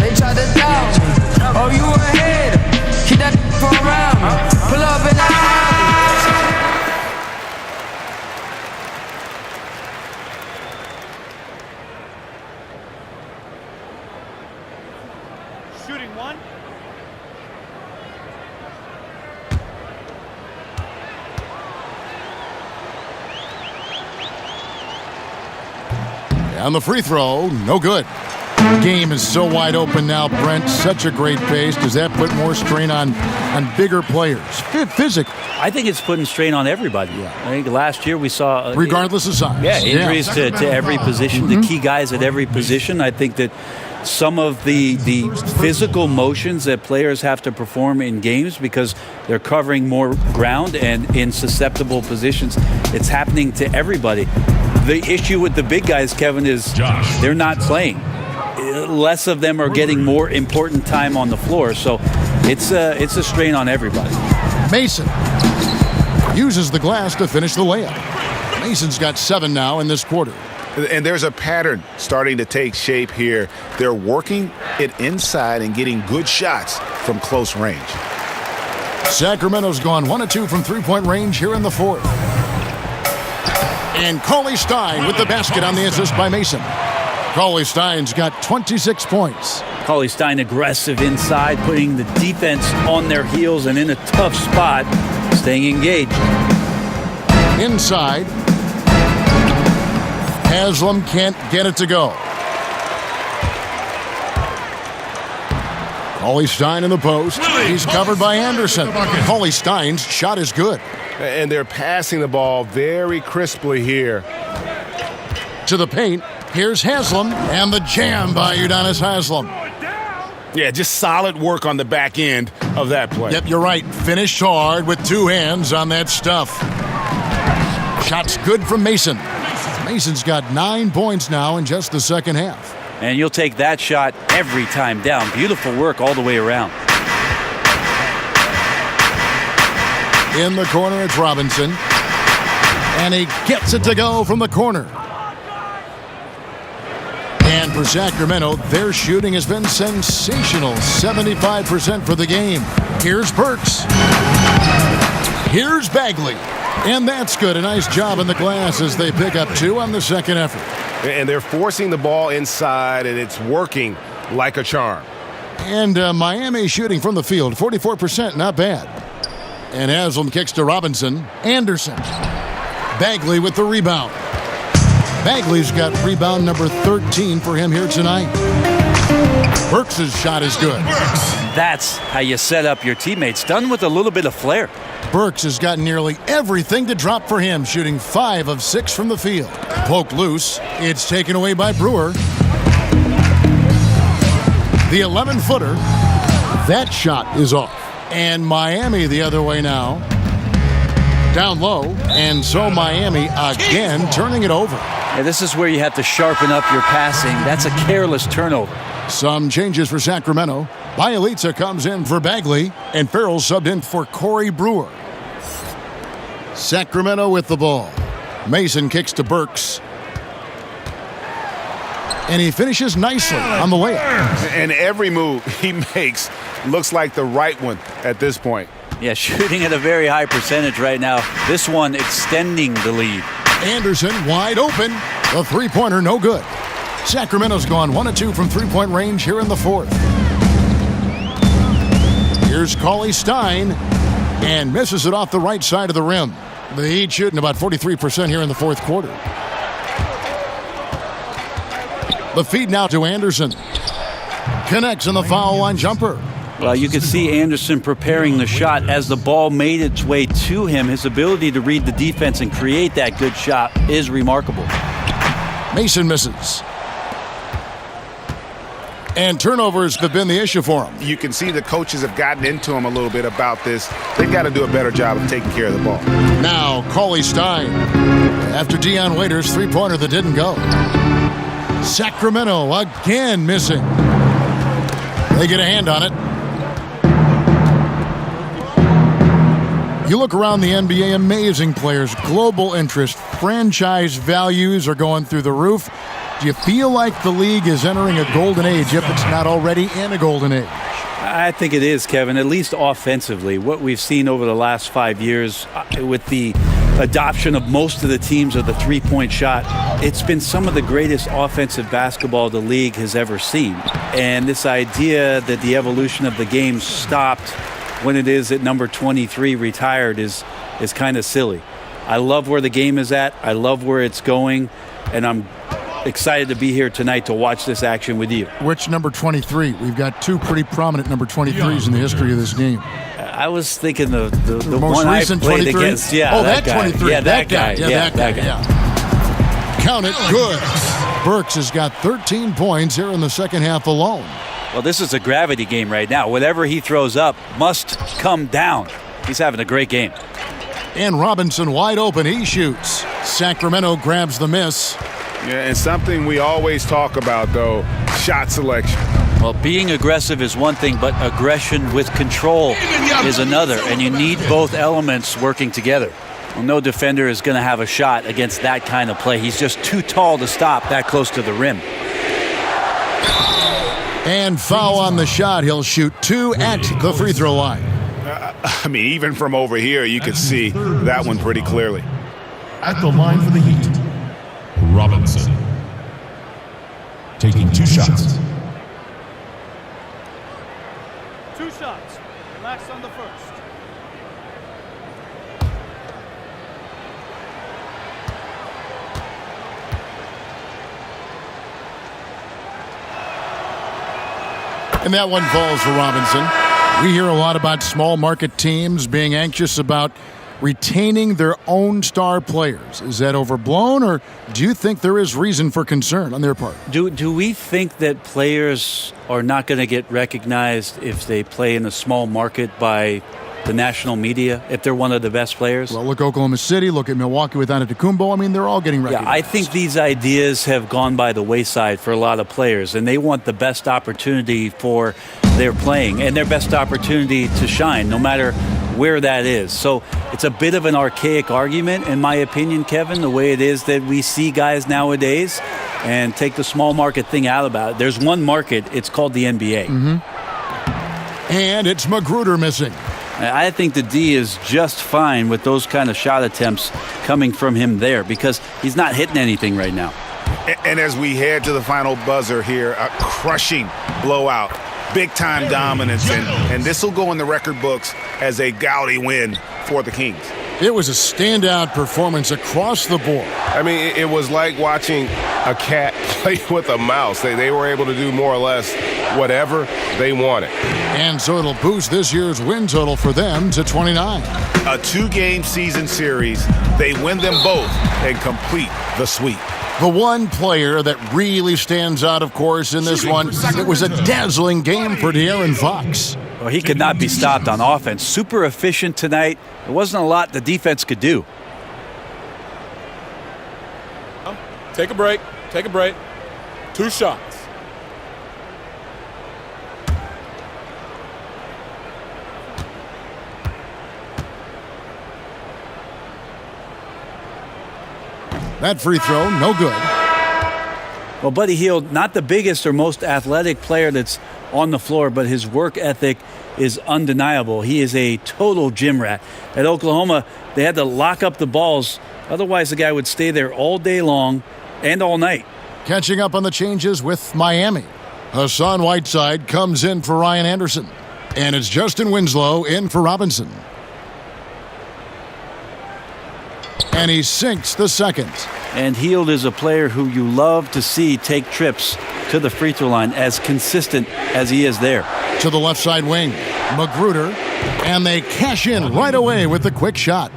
They try to down me. Oh, you ahead. Keep that for around me. Pull up in that Shooting one. On the free throw, no good. Game is so wide open now, Brent. Such a great pace. Does that put more strain on bigger players? Physically. I think it's putting strain on everybody. Yeah. I think last year we saw... regardless of size. Yeah, injuries to every position, the key guys at every position. I think that some of the physical motions that players have to perform in games because they're covering more ground and in susceptible positions, it's happening to everybody. The issue with the big guys, Kevin, is they're not playing. Less of them are getting more important time on the floor, so it's a strain on everybody. Mason uses the glass to finish the layup. Mason's got 7 now in this quarter. And there's a pattern starting to take shape here. They're working it inside and getting good shots from close range. Sacramento's gone 1 of 2 from three-point range here in the fourth. And Cauley-Stein with the basket on the assist by Mason. Cauley-Stein's got 26 points. Cauley Stein aggressive inside, putting the defense on their heels and in a tough spot, staying engaged. Inside. Haslam can't get it to go. Cauley Stein in the post. He's covered by Anderson. Cauley Stein's shot is good. And they're passing the ball very crisply here. To the paint. Here's Haslam, and the jam by Udonis Haslam. Yeah, just solid work on the back end of that play. Yep, you're right. Finished hard with two hands on that stuff. Shot's good from Mason. Mason's got 9 points now in just the second half. And you'll take that shot every time down. Beautiful work all the way around. In the corner, it's Robinson. And he gets it to go from the corner. And for Sacramento, their shooting has been sensational. 75% for the game. Here's Burks. Here's Bagley. And that's good. A nice job in the glass as they pick up 2 on the second effort. And they're forcing the ball inside, and it's working like a charm. And Miami shooting from the field, 44%, not bad. And Haslam kicks to Robinson. Anderson. Bagley with the rebound. Bagley's got rebound number 13 for him here tonight. Burks' shot is good. That's how you set up your teammates. Done with a little bit of flair. Burks has got nearly everything to drop for him, shooting 5 of 6 from the field. Poked loose. It's taken away by Brewer. The 11-footer. That shot is off. And Miami the other way now. Down low. And so Miami again turning it over. Yeah, this is where you have to sharpen up your passing. That's a careless turnover. Some changes for Sacramento. Bielitsa comes in for Bagley, and Farrell subbed in for Corey Brewer. Sacramento with the ball. Mason kicks to Burks. And he finishes nicely on the layup. And every move he makes looks like the right one at this point. Yeah, shooting at a very high percentage right now. This one extending the lead. Anderson wide open. The three-pointer no good. Sacramento's gone 1 of 2 from three-point range here in the fourth. Here's Cauley Stein and misses it off the right side of the rim. The Heat shooting about 43% here in the fourth quarter. The feed now to Anderson. Connects on the foul line jumper. Well, you could see Anderson preparing the shot as the ball made its way to him. His ability to read the defense and create that good shot is remarkable. Mason misses. And turnovers have been the issue for him. You can see the coaches have gotten into him a little bit about this. They've got to do a better job of taking care of the ball. Now, Cauley Stein. After Dion Waiters' three-pointer that didn't go. Sacramento again missing. They get a hand on it. You look around the NBA, amazing players, global interest, franchise values are going through the roof. Do you feel like the league is entering a golden age if it's not already in a golden age? I think it is, Kevin, at least offensively. What we've seen over the last 5 years with the adoption of most of the teams of the three-point shot, it's been some of the greatest offensive basketball the league has ever seen. And this idea that the evolution of the game stopped when it is at number 23 retired is kind of silly. I love where the game is at. I love where it's going. And I'm excited to be here tonight to watch this action with you. Which number 23? We've got 2 pretty prominent number 23s in the history of this game. I was thinking the most one recent I played 23? against. Yeah, oh, that that guy. 23. Yeah, that guy. Yeah, that guy. Yeah. Count it. Good. Burks has got 13 points here in the second half alone. Well, this is a gravity game right now. Whatever he throws up must come down. He's having a great game. And Robinson wide open. He shoots. Sacramento grabs the miss. Yeah, and something we always talk about, though, shot selection. Well, being aggressive is one thing, but aggression with control is another, and you need both elements working together. Well, no defender is going to have a shot against that kind of play. He's just too tall to stop that close to the rim. And foul on the shot. He'll shoot 2 at the free throw line. I mean, even from over here, you could see that one pretty clearly. At the line for the Heat, Robinson. Taking 2 shots. shots. Relax on the first. And that one falls for Robinson. We hear a lot about small market teams being anxious about retaining their own star players. Is that overblown, or do you think there is reason for concern on their part? Do we think that players are not going to get recognized if they play in a small market by the national media, if they're one of the best players? Well, look Oklahoma City, look at Milwaukee with Antetokounmpo. I mean, they're all getting recognized. Yeah, I think these ideas have gone by the wayside for a lot of players, and they want the best opportunity for their playing and their best opportunity to shine, no matter where that is. So it's a bit of an archaic argument, in my opinion, Kevin, the way it is that we see guys nowadays, and take the small market thing out about it. There's one market, it's called the NBA. Mm-hmm. And it's Magruder missing. I think the D is just fine with those kind of shot attempts coming from him there, because he's not hitting anything right now. And as we head to the final buzzer here, a crushing blowout, big-time dominance, and this will go in the record books as a gaudy win for the Kings. It was a standout performance across the board. I mean, it was like watching a cat play with a mouse. They were able to do more or less whatever they wanted. And so it'll boost this year's win total for them to 29. A two-game season series. They win them both and complete the sweep. The one player that really stands out, of course, in this one, it was a dazzling game for De'Aaron Fox. Well, he could not be stopped on offense. Super efficient tonight. There wasn't a lot the defense could do. Take a break. Take a break. 2 shots. That free throw, no good. Well, Buddy Hield, not the biggest or most athletic player that's on the floor, but his work ethic is undeniable. He is a total gym rat. At Oklahoma, they had to lock up the balls. Otherwise, the guy would stay there all day long and all night. Catching up on the changes with Miami. Hassan Whiteside comes in for Ryan Anderson. And it's Justin Winslow in for Robinson. And he sinks the second. And Hield is a player who you love to see take trips to the free throw line, as consistent as he is there. To the left side wing, Magruder, and they cash in right away with the quick shot.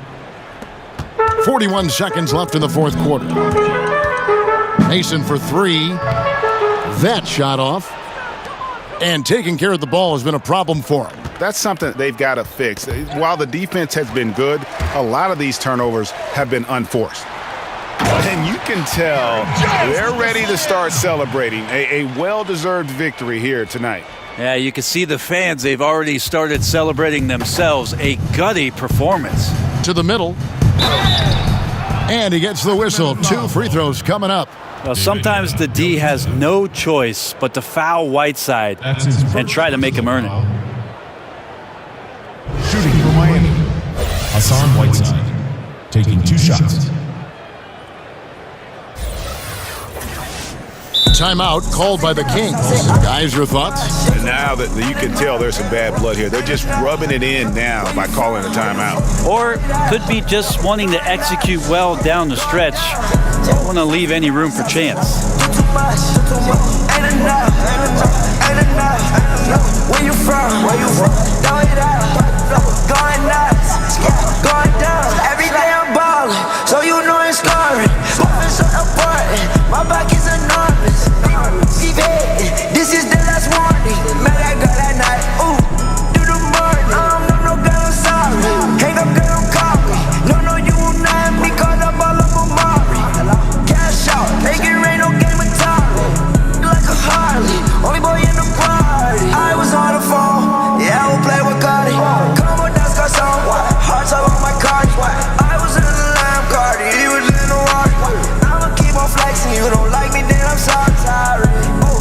41 seconds left in the fourth quarter. Mason for 3. That shot off. And taking care of the ball has been a problem for him. That's something they've got to fix. While the defense has been good, a lot of these turnovers have been unforced. And you can tell they're ready to start celebrating a well-deserved victory here tonight. Yeah, you can see the fans. They've already started celebrating themselves. A gutty performance. To the middle. And he gets the whistle. 2 free throws coming up. Well, sometimes the D has no choice but to foul Whiteside and try to make him earn it. Shooting for Miami, Hassan Whiteside, taking 2 shots. Timeout called by the Kings. Guys, your thoughts? And now that you can tell there's some bad blood here. They're just rubbing it in now by calling a timeout. Or could be just wanting to execute well down the stretch. Don't want to leave any room for chance. Where you from? Throw it out. Going nuts. Going down. Every day I'm ballin', so you know it's scoring. Moving so important. My back is enormous. This is the last warning. Met that girl that night. Ooh, do the morning. No, girl, I'm sorry. Hang up, girl, don't call me. No, you will not me caught up all of Amari. Cash out, make it rain, no game of Atari. Like a Harley, only boy in the party. I was on the phone, yeah, I will play with Cardi. Come on, that's got some hearts up on my Cardi. I was in the Lamb Cardi, he was in the water. I'ma keep on flexing, you don't like me, then I'm sorry.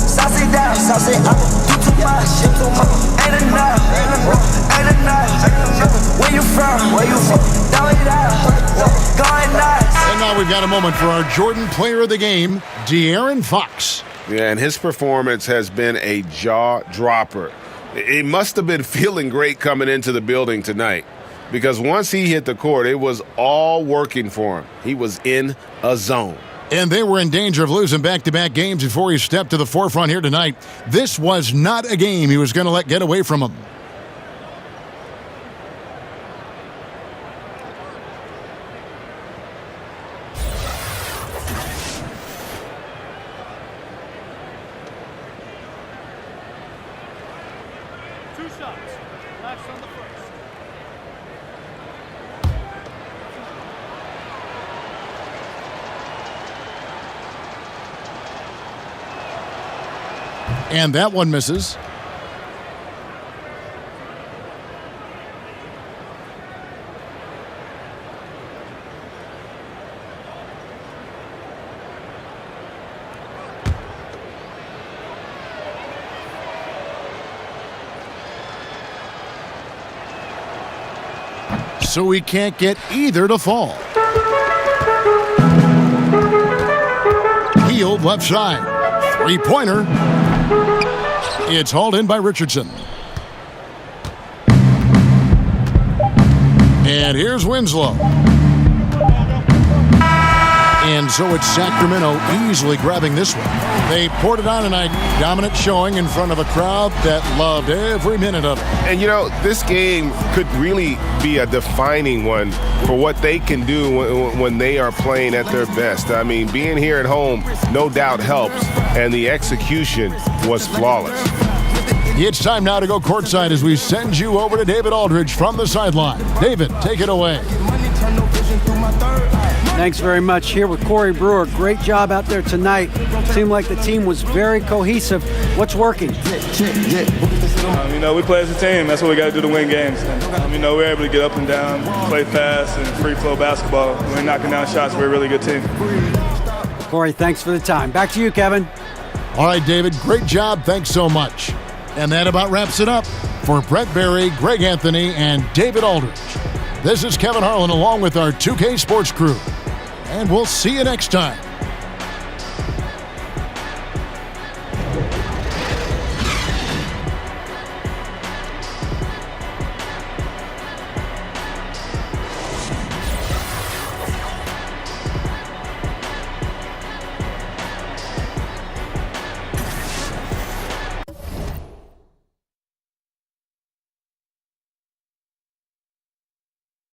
Sauce it down, sauce it up. Do too much, ain't enough. Where you from? Throw it out. Going nuts. And now we've got a moment for our Jordan Player of the Game, De'Aaron Fox. Yeah, and his performance has been a jaw dropper. He must have been feeling great coming into the building tonight, because once he hit the court, it was all working for him. He was in a zone. And they were in danger of losing back-to-back games before he stepped to the forefront here tonight. This was not a game he was going to let get away from him. And that one misses. So we can't get either to fall. Healed left side. Three-pointer. It's hauled in by Richardson. And here's Winslow. And so it's Sacramento easily grabbing this one. They poured it on tonight. Dominant showing in front of a crowd that loved every minute of it. And, this game could really be a defining one for what they can do when they are playing at their best. I mean, being here at home no doubt helps, and the execution was flawless. It's time now to go courtside as we send you over to David Aldridge from the sideline. David, take it away. Thanks very much. Here with Corey Brewer. Great job out there tonight. Seemed like the team was very cohesive. What's working? We play as a team. That's what we got to do to win games. And, we're able to get up and down, play fast, and free-flow basketball. We're knocking down shots. We're a really good team. Corey, thanks for the time. Back to you, Kevin. All right, David, great job. Thanks so much. And that about wraps it up for Brett Berry, Greg Anthony, and David Aldridge. This is Kevin Harlan along with our 2K Sports crew. And we'll see you next time